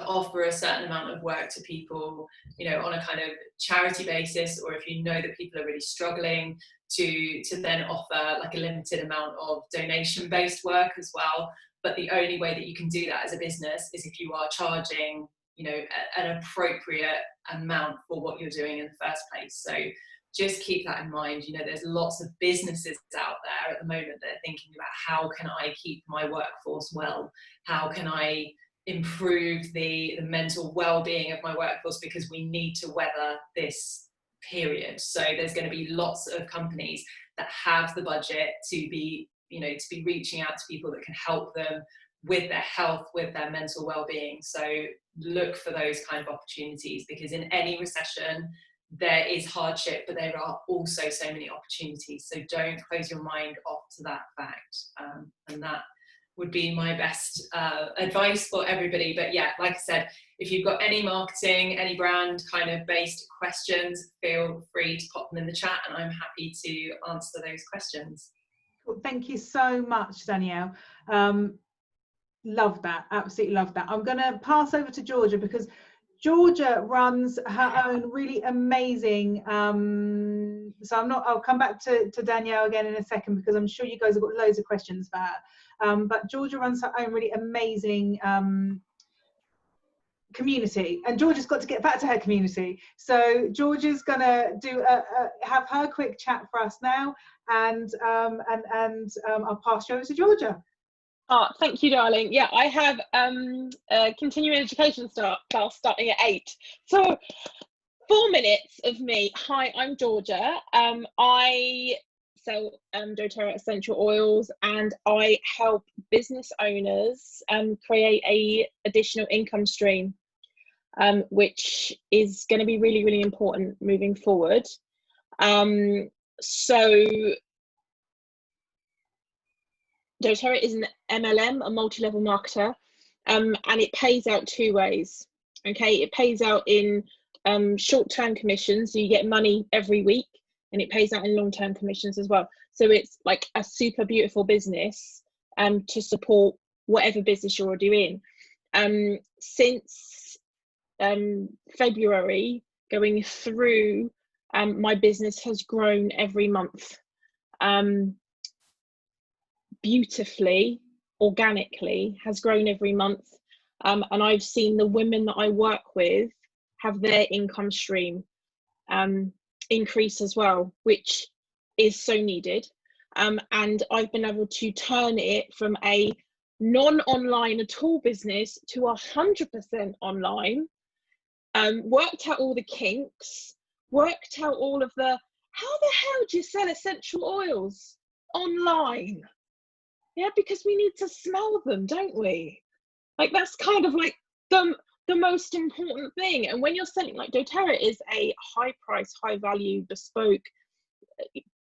offer a certain amount of work to people, on a kind of charity basis, or if you know that people are really struggling, to then offer like a limited amount of donation-based work as well. But the only way that you can do that as a business is if you are charging, an appropriate amount for what you're doing in the first place. So just keep that in mind. There's lots of businesses out there at the moment that are thinking about, how can I keep my workforce well? How can I improve the mental well-being of my workforce, because we need to weather this period. So there's going to be lots of companies that have the budget to be reaching out to people that can help them with their health, with their mental well-being. So look for those kind of opportunities, because in any recession there is hardship, but there are also so many opportunities. So don't close your mind off to that fact. And that would be my best advice for everybody. But yeah, like I said, if you've got any marketing, any brand kind of based questions, feel free to pop them in the chat, and I'm happy to answer those questions.
Well, thank you so much, Danielle. Love that, absolutely love that. I'm going to pass over to Georgia, because Georgia runs her own really amazing, I'll come back to Danielle again in a second, because I'm sure you guys have got loads of questions for her. But Georgia runs her own really amazing community, and Georgia's got to get back to her community. So Georgia's gonna have her quick chat for us now, and I'll pass you over to Georgia.
Oh, thank you, darling. Yeah, I have a continuing education class starting at 8. So 4 minutes of me. Hi, I'm Georgia. I sell doTERRA essential oils, and I help business owners create a additional income stream, which is going to be really, really important moving forward. So doTERRA is an MLM, a multi-level marketer, and it pays out two ways. Okay, it pays out in short-term commissions, so you get money every week, and it pays out in long-term commissions as well. So it's like a super beautiful business to support whatever business you're doing. Since February going through, my business has grown every month, beautifully, organically, has grown every month. And I've seen the women that I work with have their income stream increase as well, which is so needed. And I've been able to turn it from a non-online at all business to 100% online. Worked out all the kinks, worked out all of the, how the hell do you sell essential oils online? Yeah, because we need to smell them, don't we? Like, that's kind of like the most important thing. And when you're selling, like, doTERRA is a high price, high value, bespoke,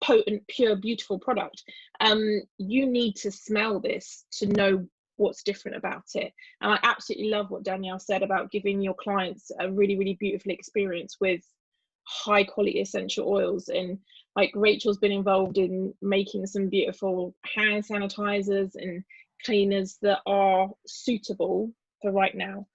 potent, pure, beautiful product. You need to smell this to know what's different about it. And I absolutely love what Danielle said about giving your clients a really, really beautiful experience with high quality essential oils. And like, Rachel's been involved in making some beautiful hand sanitizers and cleaners that are suitable for right now.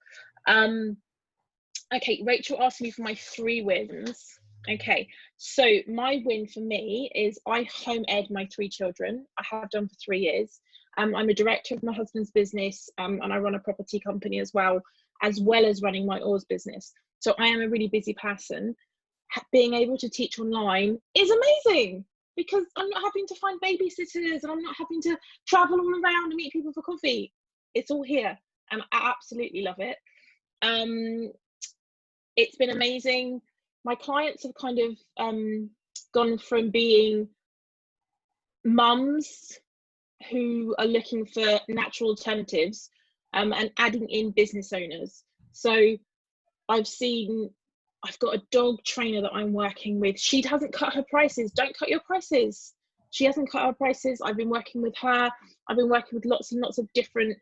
Okay, Rachel asked me for my 3 wins. Okay, so my win for me is I home ed my 3 children. I have done for 3 years. I'm a director of my husband's business, and I run a property company as well as running my oils business. So I am a really busy person. Being able to teach online is amazing because I'm not having to find babysitters, and I'm not having to travel all around and meet people for coffee. It's all here, and I absolutely love it. It's been amazing. My clients have kind of gone from being mums who are looking for natural alternatives and adding in business owners. So I've got a dog trainer that I'm working with. She hasn't cut her prices. Don't cut your prices. She hasn't cut her prices. I've been working with her. I've been working with lots and lots of different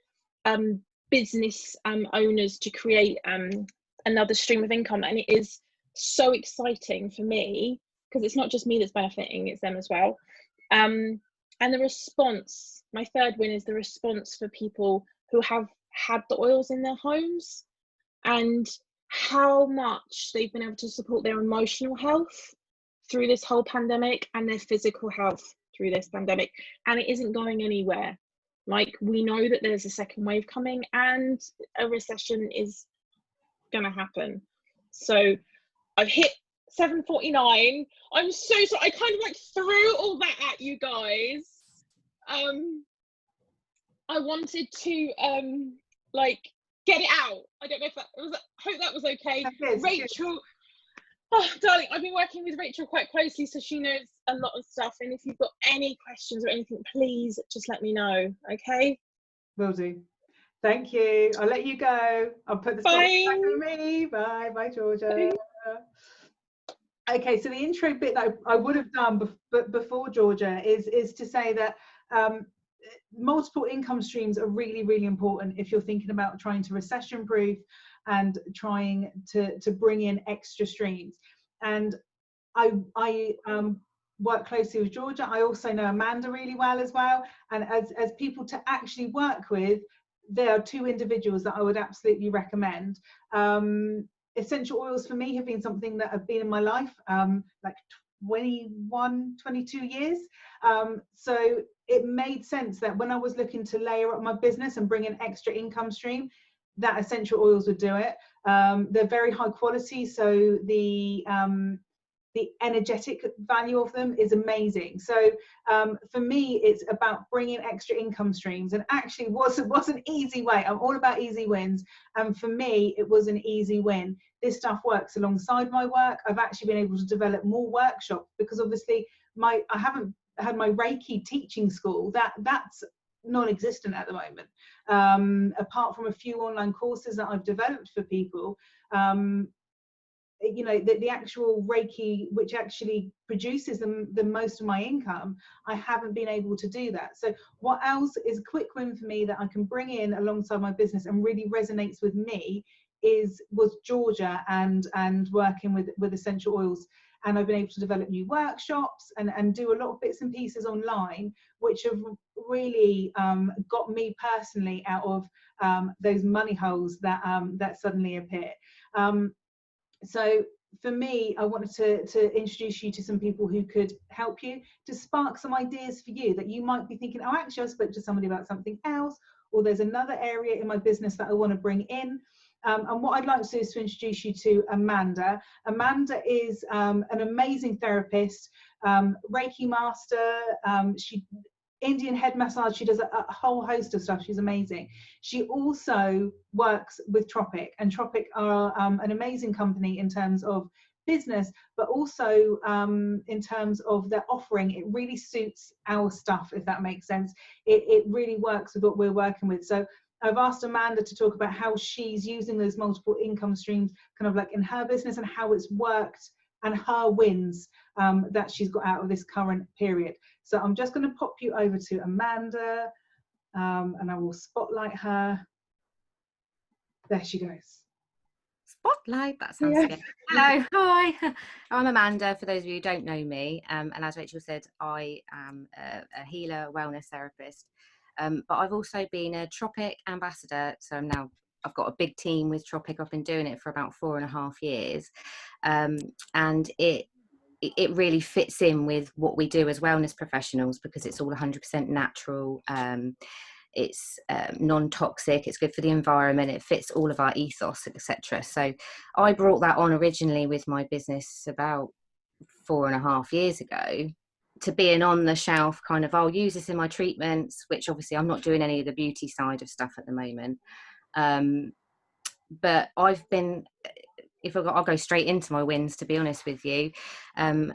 business owners to create another stream of income. And it is so exciting for me because it's not just me that's benefiting, it's them as well. And the response, my 3rd win is the response for people who have had the oils in their homes and how much they've been able to support their emotional health through this whole pandemic and their physical health through this pandemic. And it isn't going anywhere. Like, we know that there's a second wave coming and a recession is going to happen. So I've hit 7:49. I'm so sorry. I kind of like threw all that at you guys. I wanted to like get it out. I don't know if that was, I hope that was okay. Rachel, oh, darling, I've been working with Rachel quite closely, so she knows a lot of stuff. And if you've got any questions or anything, please just let me know. Okay?
Will do. Thank you. I'll let you go. I'll put the spotlight back on me. Bye. Bye, Georgia. Bye. Okay, so the intro bit that I would have done before Georgia is to say that multiple income streams are really, really important if you're thinking about trying to recession proof and trying to bring in extra streams. And I work closely with Georgia. I also know Amanda really well as well. And as people to actually work with, there are 2 individuals that I would absolutely recommend. Essential oils for me have been something that have been in my life like 22 years. So it made sense that when I was looking to layer up my business and bring in extra income stream, that essential oils would do it. They're very high quality, so the energetic value of them is amazing. So for me, it's about bringing extra income streams, and actually was an easy way. I'm all about easy wins, and for me it was an easy win. This stuff works alongside my work. I've actually been able to develop more workshops because obviously I haven't had my Reiki teaching school. That's non-existent at the moment. Apart from a few online courses that I've developed for people, you know, the actual Reiki, which actually produces the most of my income, I haven't been able to do that. So what else is a quick win for me that I can bring in alongside my business and really resonates with me was Georgia and working with essential oils. And I've been able to develop new workshops and do a lot of bits and pieces online, which have really got me personally out of those money holes that suddenly appear. So for me, I wanted to introduce you to some people who could help you, to spark some ideas for you that you might be thinking, oh, actually, I spoke to somebody about something else, or there's another area in my business that I want to bring in. And what I'd like to do is to introduce you to Amanda. Amanda is an amazing therapist, Reiki master. She Indian head massage. She does a whole host of stuff. She's amazing. She also works with Tropic, and Tropic are an amazing company in terms of business, but also in terms of their offering. It really suits our stuff, if that makes sense. It really works with what we're working with. So I've asked Amanda to talk about how she's using those multiple income streams kind of like in her business, and how it's worked, and her wins that she's got out of this current period. So I'm just going to pop you over to Amanda, and I will spotlight her. There she goes.
Spotlight, that sounds scary. Hello, hi, I'm Amanda, for those of you who don't know me, and as Rachel said, I am a healer, wellness therapist, but I've also been a Tropic ambassador, so I've got a big team with Tropic. I've been doing it for about 4.5 years, and it really fits in with what we do as wellness professionals, because it's all 100% natural. It's non-toxic, it's good for the environment, it fits all of our ethos, etc. So I brought that on originally with my business about 4.5 years ago, to be an on the shelf kind of, I'll use this in my treatments, which obviously I'm not doing any of the beauty side of stuff at the moment, but I've been, I'll go straight into my wins, to be honest with you.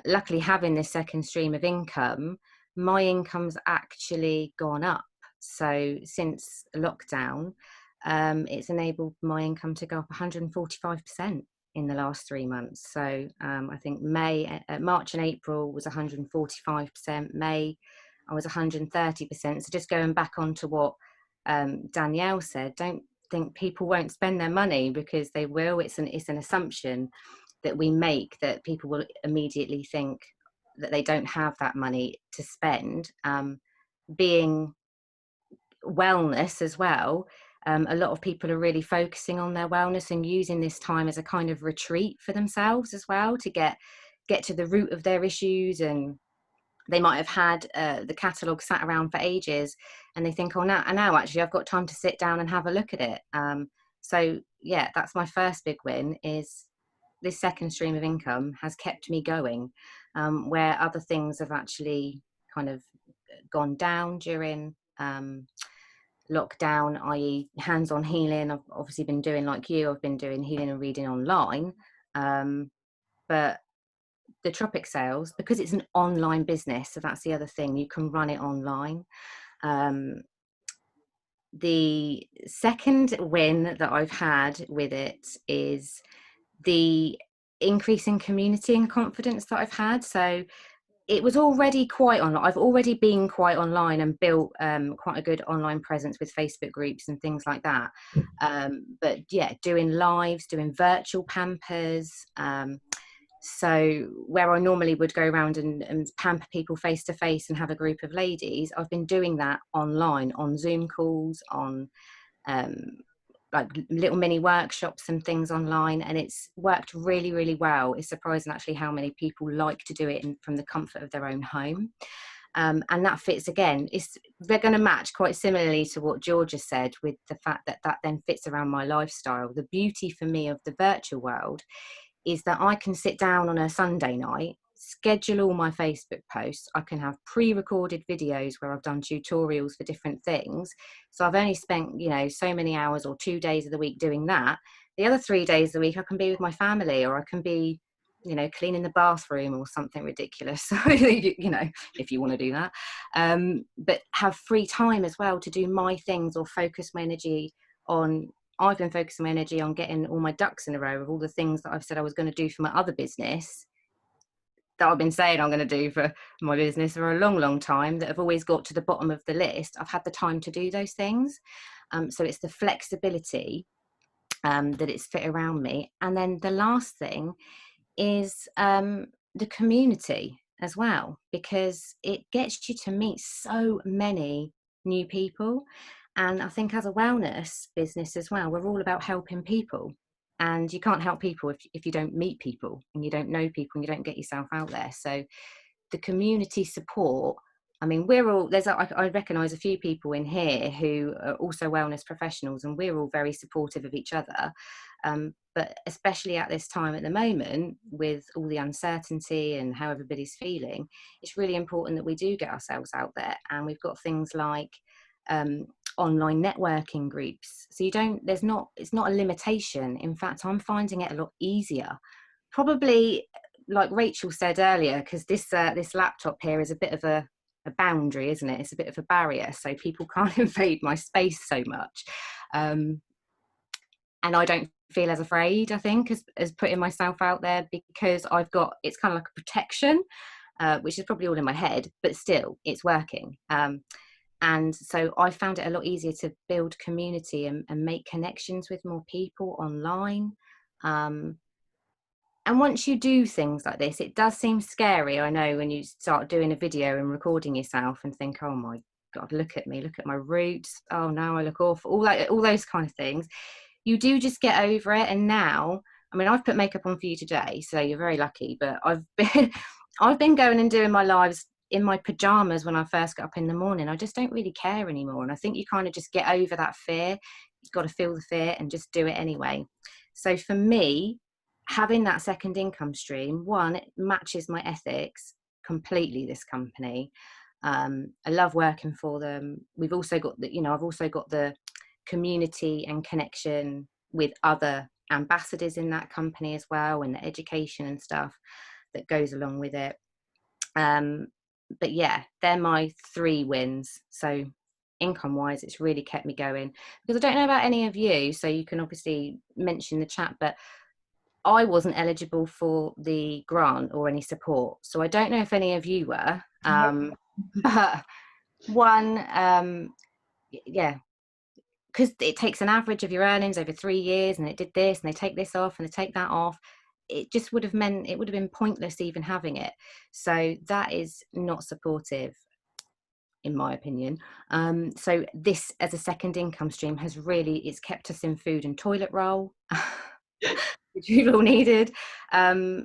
Luckily, having this second stream of income, my income's actually gone up. So since lockdown, it's enabled my income to go up 145% in the last 3 months. So I think March and April was 145%. May, I was 130%. So just going back onto what Danielle said, don't think people won't spend their money, because they will. It's an assumption that we make, that people will immediately think that they don't have that money to spend. Being wellness as well, a lot of people are really focusing on their wellness and using this time as a kind of retreat for themselves as well, to get to the root of their issues. And they might have had the catalogue sat around for ages, and they think, oh, now actually I've got time to sit down and have a look at it. So yeah, that's my first big win, is this second stream of income has kept me going, where other things have actually kind of gone down during lockdown, i.e. hands-on healing. I've obviously been doing, like you, I've been doing healing and reading online, but the Tropic sales, because it's an online business, so that's the other thing, you can run it online. The second win that I've had with it is the increase in community and confidence that I've had. So it was already quite online. I've already been quite online and built quite a good online presence with Facebook groups and things like that. But yeah, doing lives, doing virtual pampers. So where I normally would go around and pamper people face to face and have a group of ladies, I've been doing that online, on Zoom calls, on like little mini workshops and things online, and it's worked really, really well. It's surprising actually how many people like to do it from the comfort of their own home. And that fits, again, they're going to match quite similarly to what Georgia said, with the fact that that then fits around my lifestyle. The beauty for me of the virtual world is that I can sit down on a Sunday night, schedule all my Facebook posts. I can have pre-recorded videos where I've done tutorials for different things. So I've only spent, so many hours or 2 days of the week doing that. The other 3 days of the week, I can be with my family, or I can be you know, cleaning the bathroom or something ridiculous. So, you know, if you want to do that, but have free time as well to do my things or focus my energy on. I've been focusing my energy on getting all my ducks in a row of all the things that I've said I was going to do for my other business, that I've been saying I'm going to do for my business for a long, long time, that have always got to the bottom of the list. I've had the time to do those things. So it's the flexibility that it's fit around me. And then the last thing is the community as well, because it gets you to meet so many new people. And I think as a wellness business as well, we're all about helping people. And you can't help people if you don't meet people and you don't know people and you don't get yourself out there. So the community support, I mean, we're all, I recognise a few people in here who are also wellness professionals, and we're all very supportive of each other. But especially at this time at the moment, with all the uncertainty and how everybody's feeling, it's really important that we do get ourselves out there. And we've got things like online networking groups. So it's not a limitation. In fact, I'm finding it a lot easier. Probably, like Rachel said earlier, because this laptop here is a bit of a boundary, isn't it? It's a bit of a barrier, so people can't invade my space so much. And I don't feel as afraid, I think, as putting myself out there, because it's kind of like a protection, which is probably all in my head, but still it's working. And so I found it a lot easier to build community and make connections with more people online. And once you do things like this, it does seem scary, I know, when you start doing a video and recording yourself and think, oh my God, look at me, look at my roots. Oh no, I look awful. All those kind of things. You do just get over it. And now, I mean, I've put makeup on for you today, so you're very lucky, but I've been going and doing my lives in my pajamas when I first get up in the morning. I just don't really care anymore. And I think you kind of just get over that fear. You've got to feel the fear and just do it anyway. So for me, having that second income stream, one, it matches my ethics completely, this company. I love working for them. We've also got I've also got the community and connection with other ambassadors in that company as well, and the education and stuff that goes along with it. But yeah, they're my 3 wins. So income wise, it's really kept me going, because I don't know about any of you, so you can obviously mention the chat, but I wasn't eligible for the grant or any support, so I don't know if any of you were. But one, yeah, because it takes an average of your earnings over 3 years, and it did this, and they take this off, and they take that off. It just would have been pointless even having it. So that is not supportive, in my opinion. So this as a second income stream it's kept us in food and toilet roll, which we've all needed. Yeah,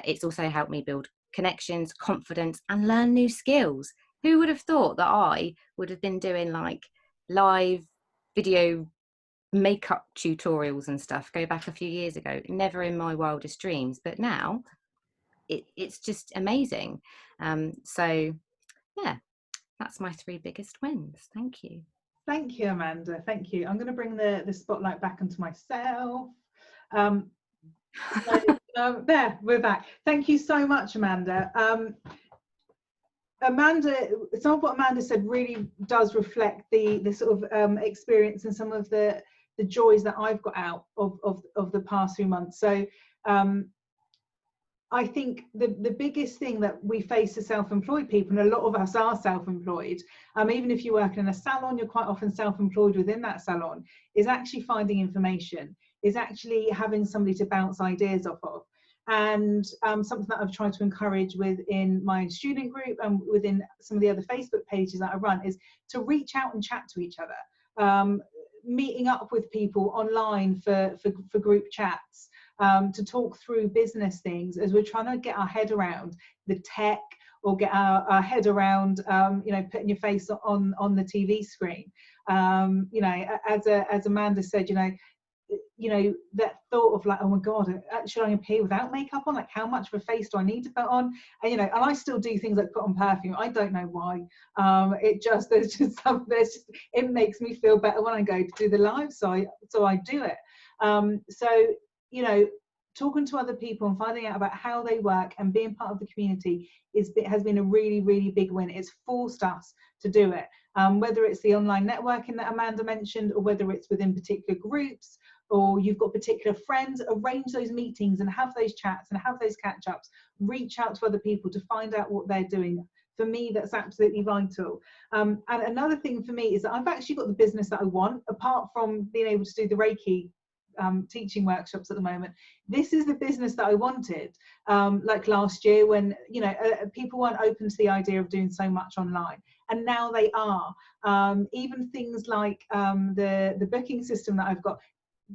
it's also helped me build connections, confidence, and learn new skills. Who would have thought that I would have been doing like live video makeup tutorials and stuff go back a few years ago? Never in my wildest dreams, but now it's just amazing. So yeah, that's my 3 biggest wins. Thank you.
Thank you, Amanda. Thank you. I'm going to bring the spotlight back onto myself. There, we're back. Thank you so much, Amanda. Some of what Amanda said really does reflect the sort of experience and some of the joys that I've got out of the past few months. So I think the biggest thing that we face as self-employed people, and a lot of us are self-employed, even if you work in a salon, you're quite often self-employed within that salon, is actually finding information, is actually having somebody to bounce ideas off of. And something that I've tried to encourage within my student group and within some of the other Facebook pages that I run is to reach out and chat to each other, meeting up with people online for group chats, to talk through business things as we're trying to get our head around the tech, or get our head around putting your face on the TV screen. As Amanda said, that thought of like, oh my God, should I appear without makeup on? Like, how much of a face do I need to put on? And and I still do things like put on perfume. I don't know why. It makes me feel better when I go to do the live, so I do it. talking to other people and finding out about how they work and being part of the community has been a really, really big win. It's forced us to do it, whether it's the online networking that Amanda mentioned, or whether it's within particular groups, or you've got particular friends. Arrange those meetings and have those chats and have those catch-ups. Reach out to other people to find out what they're doing. For me, that's absolutely vital. And another thing for me is that I've actually got the business that I want, apart from being able to do the Reiki teaching workshops at the moment. This is the business that I wanted, like last year when, you know, people weren't open to the idea of doing so much online, and now they are. Even things like the booking system that I've got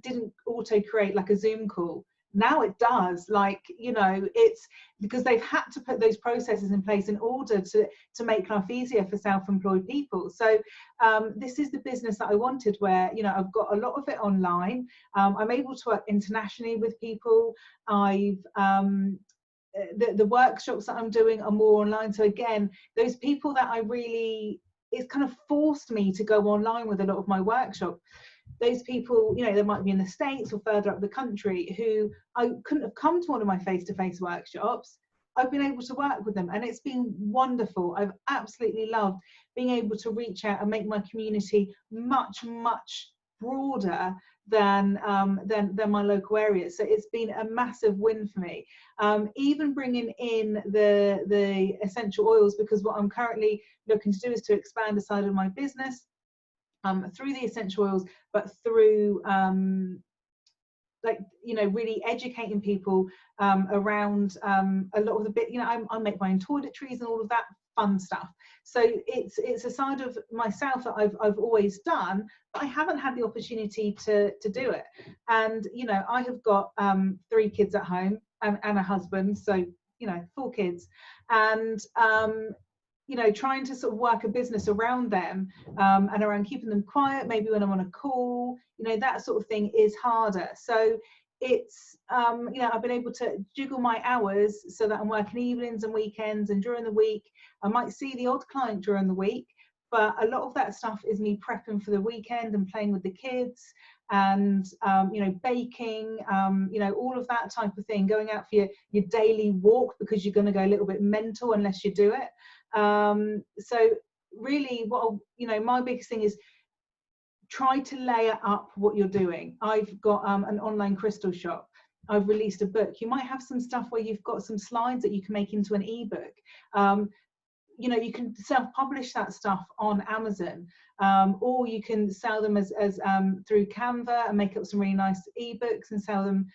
didn't auto create like a Zoom call. Now it does. Like, you know, it's because they've had to put those processes in place in order to make life easier for self-employed people. So this is the business that I wanted, where, you know, I've got a lot of it online. I'm able to work internationally with people. I've the workshops that I'm doing are more online. So again, those people that it's kind of forced me to go online with a lot of my workshop. Those people, you know, they might be in the States or further up the country, who I couldn't have come to one of my face-to-face workshops. I've been able to work with them, and it's been wonderful. I've absolutely loved being able to reach out and make my community much, much broader than my local area. So it's been a massive win for me. Even bringing in the essential oils, because what I'm currently looking to do is to expand the side of my business through the essential oils, but through like, you know, really educating people around a lot of the bit, you know, I make my own toiletries and all of that fun stuff. So it's a side of myself that I've always done, but I haven't had the opportunity to do it. And, you know, I have got 3 kids at home and a husband, so, you know, 4 kids, and you know, trying to sort of work a business around them and around keeping them quiet, maybe when I'm on a call, you know, that sort of thing is harder. So it's, you know, I've been able to jiggle my hours so that I'm working evenings and weekends, and during the week, I might see the odd client during the week, but a lot of that stuff is me prepping for the weekend and playing with the kids and, you know, baking, you know, all of that type of thing, going out for your daily walk, because you're going to go a little bit mental unless you do it. So really, what, you know, my biggest thing is try to layer up what you're doing. I've got an online crystal shop. I've released a book. You might have some stuff where you've got some slides that you can make into an ebook. You know, you can self-publish that stuff on Amazon, or you can sell them as through Canva and make up some really nice ebooks and sell them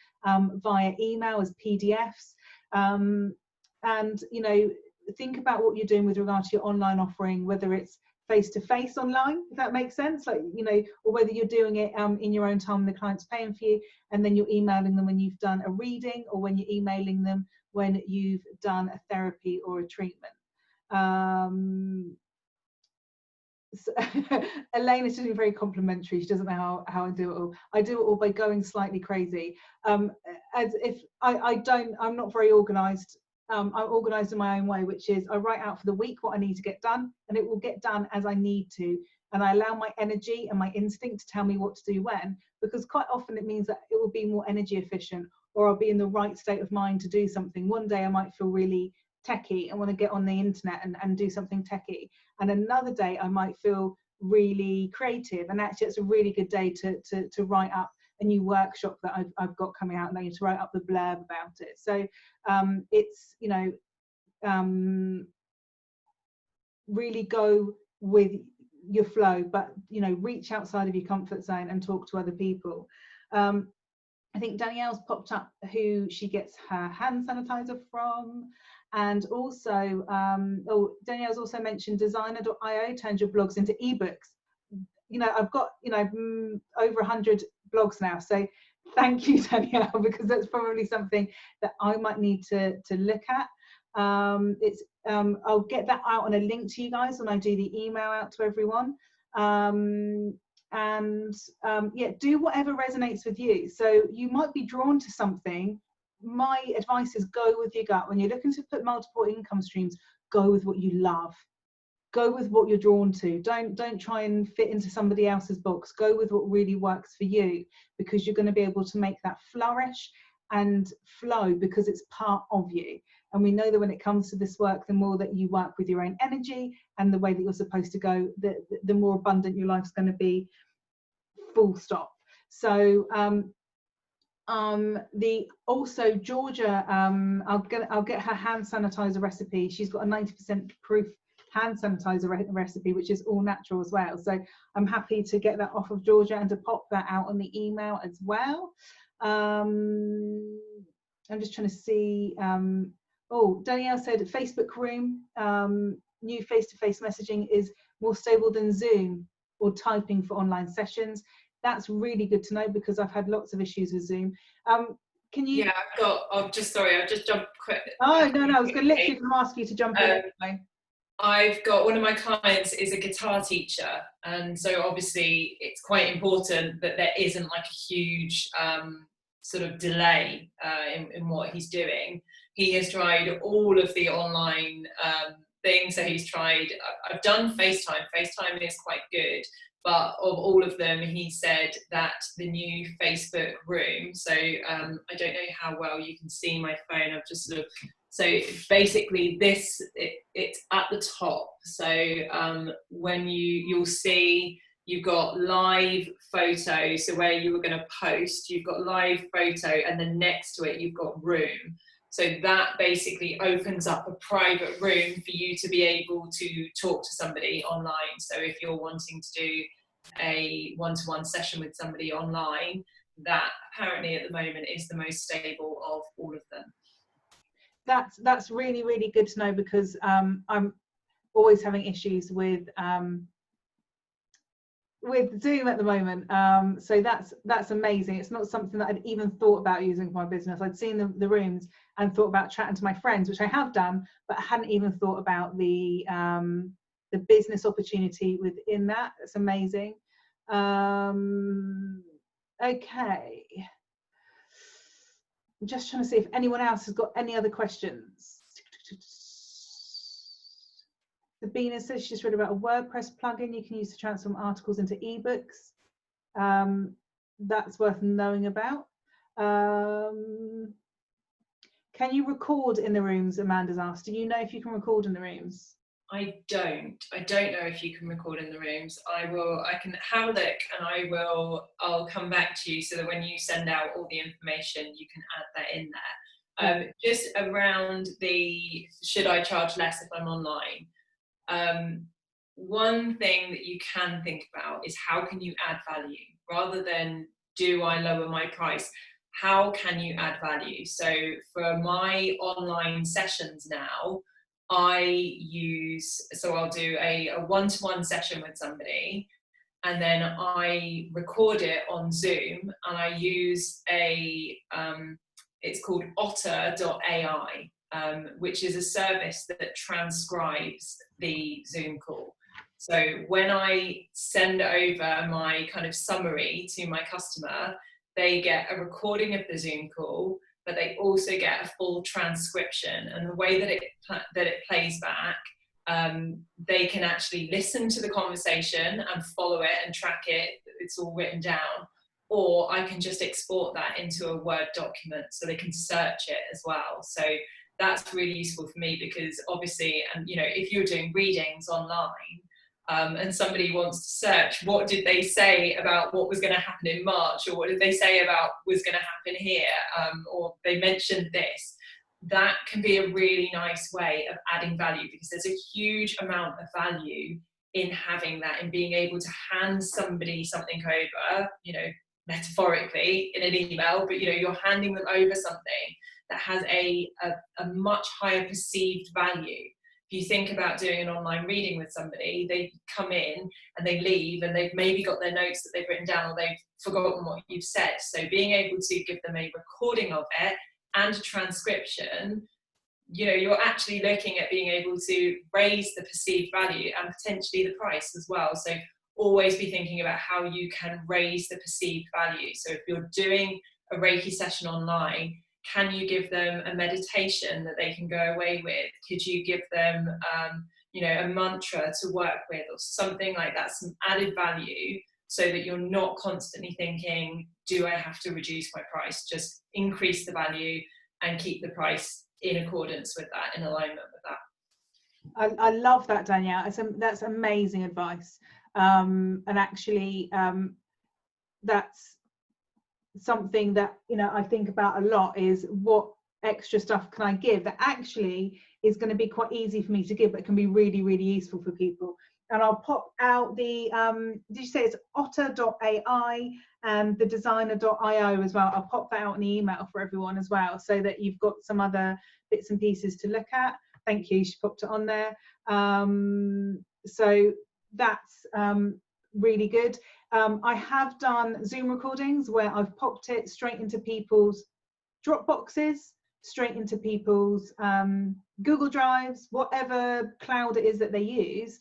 via email as PDFs. And, you know, think about what you're doing with regard to your online offering, whether it's face-to-face online, if that makes sense, like, you know, or whether you're doing it in your own time and the client's paying for you, and then you're emailing them when you've done a reading, or when you're emailing them when you've done a therapy or a treatment. So Elaine is just very complimentary. She doesn't know how I do it all. I do it all by going slightly crazy. As if I'm not very organized. I'm organized in my own way, which is I write out for the week what I need to get done, and it will get done as I need to. And I allow my energy and my instinct to tell me what to do when, because quite often it means that it will be more energy efficient, or I'll be in the right state of mind to do something. One day I might feel really techie and want to get on the internet and do something techie, and another day I might feel really creative, and actually it's a really good day to write up a new workshop that I've got coming out, and I need to write up the blurb about it. So it's, you know, really go with your flow, but, you know, reach outside of your comfort zone and talk to other people. I think Danielle's popped up who she gets her hand sanitizer from, and also Danielle's also mentioned designer.io turns your blogs into ebooks. You know, I've got, you know, over 100 blogs now, so thank you, Danielle, because that's probably something that I might need to look at. I'll get that out on a link to you guys when I do the email out to everyone. Yeah, do whatever resonates with you. So you might be drawn to something. My advice is go with your gut. When you're looking to put multiple income streams, go with what you love. Go with what you're drawn to. Don't try and fit into somebody else's box. Go with what really works for you, because you're going to be able to make that flourish and flow, because it's part of you. And we know that when it comes to this work, the more that you work with your own energy and the way that you're supposed to go, the more abundant your life's going to be, full stop. So also Georgia, I'll get her hand sanitizer recipe. She's got a 90% proof hand sanitizer recipe, which is all natural as well. So I'm happy to get that off of Georgia and to pop that out on the email as well. I'm just trying to see. Oh, Danielle said Facebook room, new face-to-face messaging is more stable than Zoom or typing for online sessions. That's really good to know, because I've had lots of issues with Zoom. Can you?
Yeah, I'll just jump quick.
Oh, no, I was literally going to ask you to jump in anyway.
I've got one of my clients is a guitar teacher, and so obviously it's quite important that there isn't like a huge sort of delay in what he's doing. He has tried all of the online things. So he's tried, I've done FaceTime. FaceTime is quite good, but of all of them, he said that the new Facebook room, so I don't know how well you can see my phone, I've just sort of, so basically this, it's at the top. So when you'll see, you've got live photo, so where you were going to post, you've got live photo, and then next to it, you've got room. So that basically opens up a private room for you to be able to talk to somebody online. So if you're wanting to do a one-to-one session with somebody online, that apparently at the moment is the most stable of all of them.
That's really, really good to know, because I'm always having issues with Zoom at the moment. So that's amazing. It's not something that I'd even thought about using for my business. I'd seen the rooms and thought about chatting to my friends, which I have done, but I hadn't even thought about the business opportunity within that. It's amazing. Okay. I'm just trying to see if anyone else has got any other questions. Sabina says she just read about a WordPress plugin you can use to transform articles into ebooks. That's worth knowing about. Can you record in the rooms? Amanda's asked. Do you know if you can record in the rooms?
I don't know if you can record in the rooms. I can have a look, and I'll come back to you, so that when you send out all the information, you can add that in there. Just around the, should I charge less if I'm online? One thing that you can think about is, how can you add value? Rather than, do I lower my price? How can you add value? So for my online sessions now, I'll do a one-to-one session with somebody, and then I record it on Zoom, and I use it's called eachother.ai, which is a service that transcribes the Zoom call. So when I send over my kind of summary to my customer, they get a recording of the Zoom call, but they also get a full transcription. And the way that it plays back, they can actually listen to the conversation and follow it and track it. It's all written down. Or I can just export that into a Word document, so they can search it as well. So that's really useful for me, because obviously, and if you're doing readings online, and somebody wants to search, what did they say about what was going to happen in March, or what did they say about was going to happen here, or they mentioned this, that can be a really nice way of adding value, because there's a huge amount of value in having that, in being able to hand somebody something over, metaphorically in an email, but you're handing them over something that has a much higher perceived value. If you think about doing an online reading with somebody, they come in and they leave, and they've maybe got their notes that they've written down, or they've forgotten what you've said. So being able to give them a recording of it and a transcription, you're actually looking at being able to raise the perceived value and potentially the price as well. So always be thinking about how you can raise the perceived value. So if you're doing a Reiki session online, can you give them a meditation that they can go away with? Could you give them, a mantra to work with, or something like that, some added value so that you're not constantly thinking, do I have to reduce my price? Just increase the value and keep the price in accordance with that, in alignment with that.
I love that, Danielle. That's amazing advice. And actually, that's something that, you know, I think about a lot, is what extra stuff can I give that actually is going to be quite easy for me to give, but can be really, really useful for people. And I'll pop out the, did you say it's otter.ai and the designer.io as well? I'll pop that out in the email for everyone as well, so that you've got some other bits and pieces to look at. Thank you, she popped it on there. So that's really good. I have done Zoom recordings where I've popped it straight into people's Dropboxes, straight into people's Google Drives, whatever cloud it is that they use,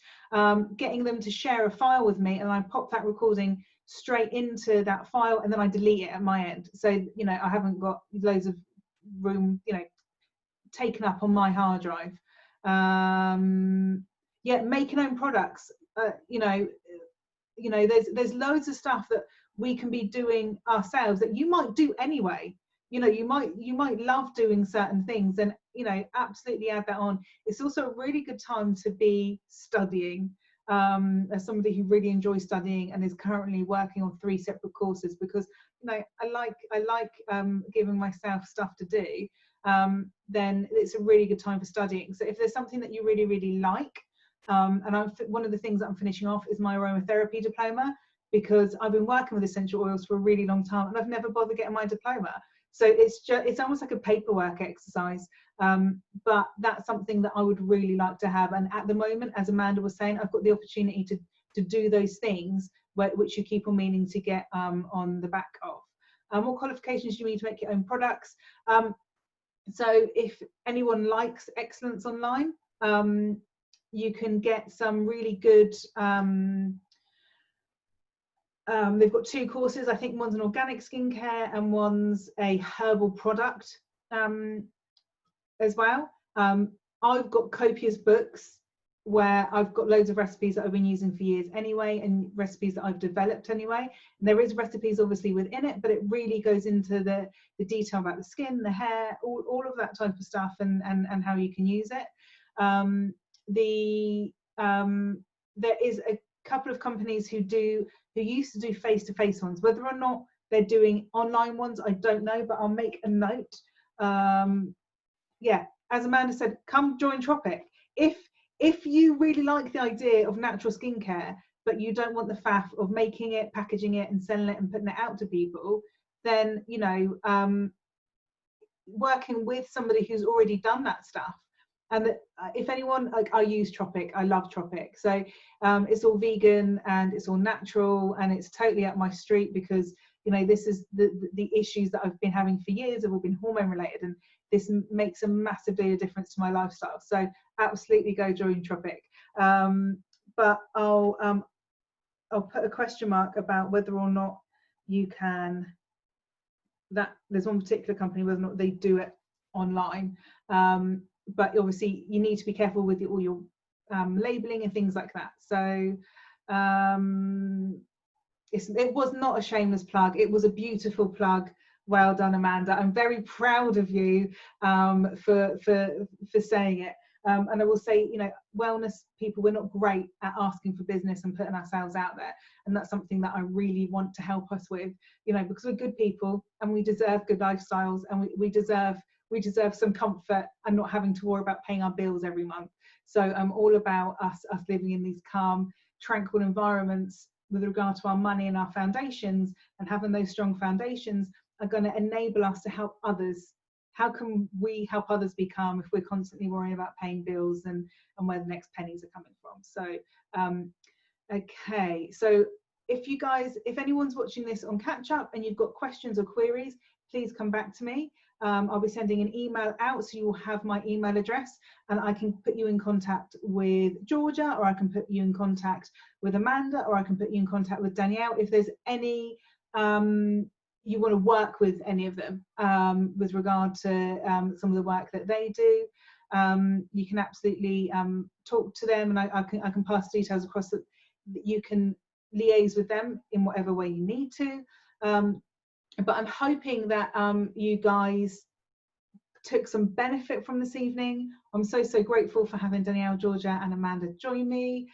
getting them to share a file with me, and I pop that recording straight into that file, and then I delete it at my end. So, you know, I haven't got loads of room, you know, taken up on my hard drive. Yeah, making own products, you know, there's loads of stuff that we can be doing ourselves that you might do anyway. You know, you might love doing certain things, and, you know, absolutely add that on. It's also a really good time to be studying, as somebody who really enjoys studying and is currently working on 3 separate courses, because, you know, I like giving myself stuff to do. Then it's a really good time for studying. So if there's something that you really, really like, and one of the things that I'm finishing off is my aromatherapy diploma, because I've been working with essential oils for a really long time and I've never bothered getting my diploma. So it's almost like a paperwork exercise, but that's something that I would really like to have. And at the moment, as Amanda was saying, I've got the opportunity to do those things which you keep on meaning to get on the back of. What qualifications do you need to make your own products? So if anyone likes Excellence Online, you can get some really good, they've got 2 courses. I think one's an organic skincare and one's a herbal product as well. I've got copious books where I've got loads of recipes that I've been using for years anyway, and recipes that I've developed anyway. And there is recipes obviously within it, but it really goes into the detail about the skin, the hair, all of that type of stuff, and how you can use it. There is a couple of companies who used to do face-to-face ones. Whether or not they're doing online ones, I don't know, but I'll make a note. Yeah, as Amanda said, come join Tropic. If you really like the idea of natural skincare, but you don't want the faff of making it, packaging it and selling it and putting it out to people, then, you know, working with somebody who's already done that stuff. And that, if anyone, like, I use Tropic, I love Tropic. So it's all vegan and it's all natural and it's totally up my street, because, you know, this is the issues that I've been having for years have all been hormone related, and this makes a massive deal of difference to my lifestyle. So absolutely go join Tropic. But I'll put a question mark about whether or not you can, that there's one particular company, whether or not they do it online. But obviously you need to be careful with all your labeling and things like that. So it was not a shameless plug, it was a beautiful plug. Well done, Amanda. I'm very proud of you for saying it. And I will say, you know, wellness people, we're not great at asking for business and putting ourselves out there. And that's something that I really want to help us with, you know, because we're good people and we deserve good lifestyles, and we deserve some comfort and not having to worry about paying our bills every month. So I'm all about us living in these calm, tranquil environments with regard to our money and our foundations, and having those strong foundations are going to enable us to help others. How can we help others be calm if we're constantly worrying about paying bills and where the next pennies are coming from? So okay, so if anyone's watching this on catch up and you've got questions or queries, please come back to me. I'll be sending an email out, so you will have my email address, and I can put you in contact with Georgia, or I can put you in contact with Amanda, or I can put you in contact with Danielle if there's any you want to work with any of them with regard to some of the work that they do. You can absolutely talk to them, and I can pass details across that you can liaise with them in whatever way you need to. But I'm hoping that you guys took some benefit from this evening. I'm so grateful for having Danielle, Georgia and Amanda join me,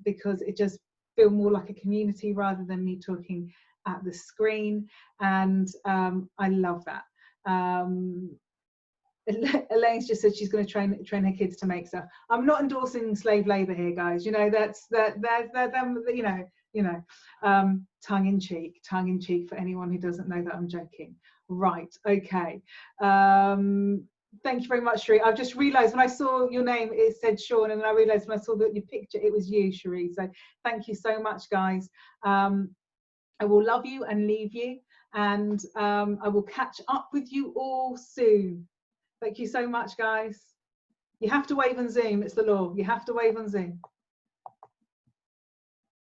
because it just feels more like a community rather than me talking at the screen, and I love that. Elaine's just said she's going to train her kids to make stuff. I'm not endorsing slave labor here, guys. You know, that's tongue in cheek for anyone who doesn't know that I'm joking. Right, okay. Thank you very much, Cherie. I've just realised when I saw your name, it said Sean, and then I realised when I saw your picture, it was you, Cherie. So thank you so much, guys. I will love you and leave you, and I will catch up with you all soon. Thank you so much, guys. You have to wave on Zoom. It's the law. You have to wave on Zoom.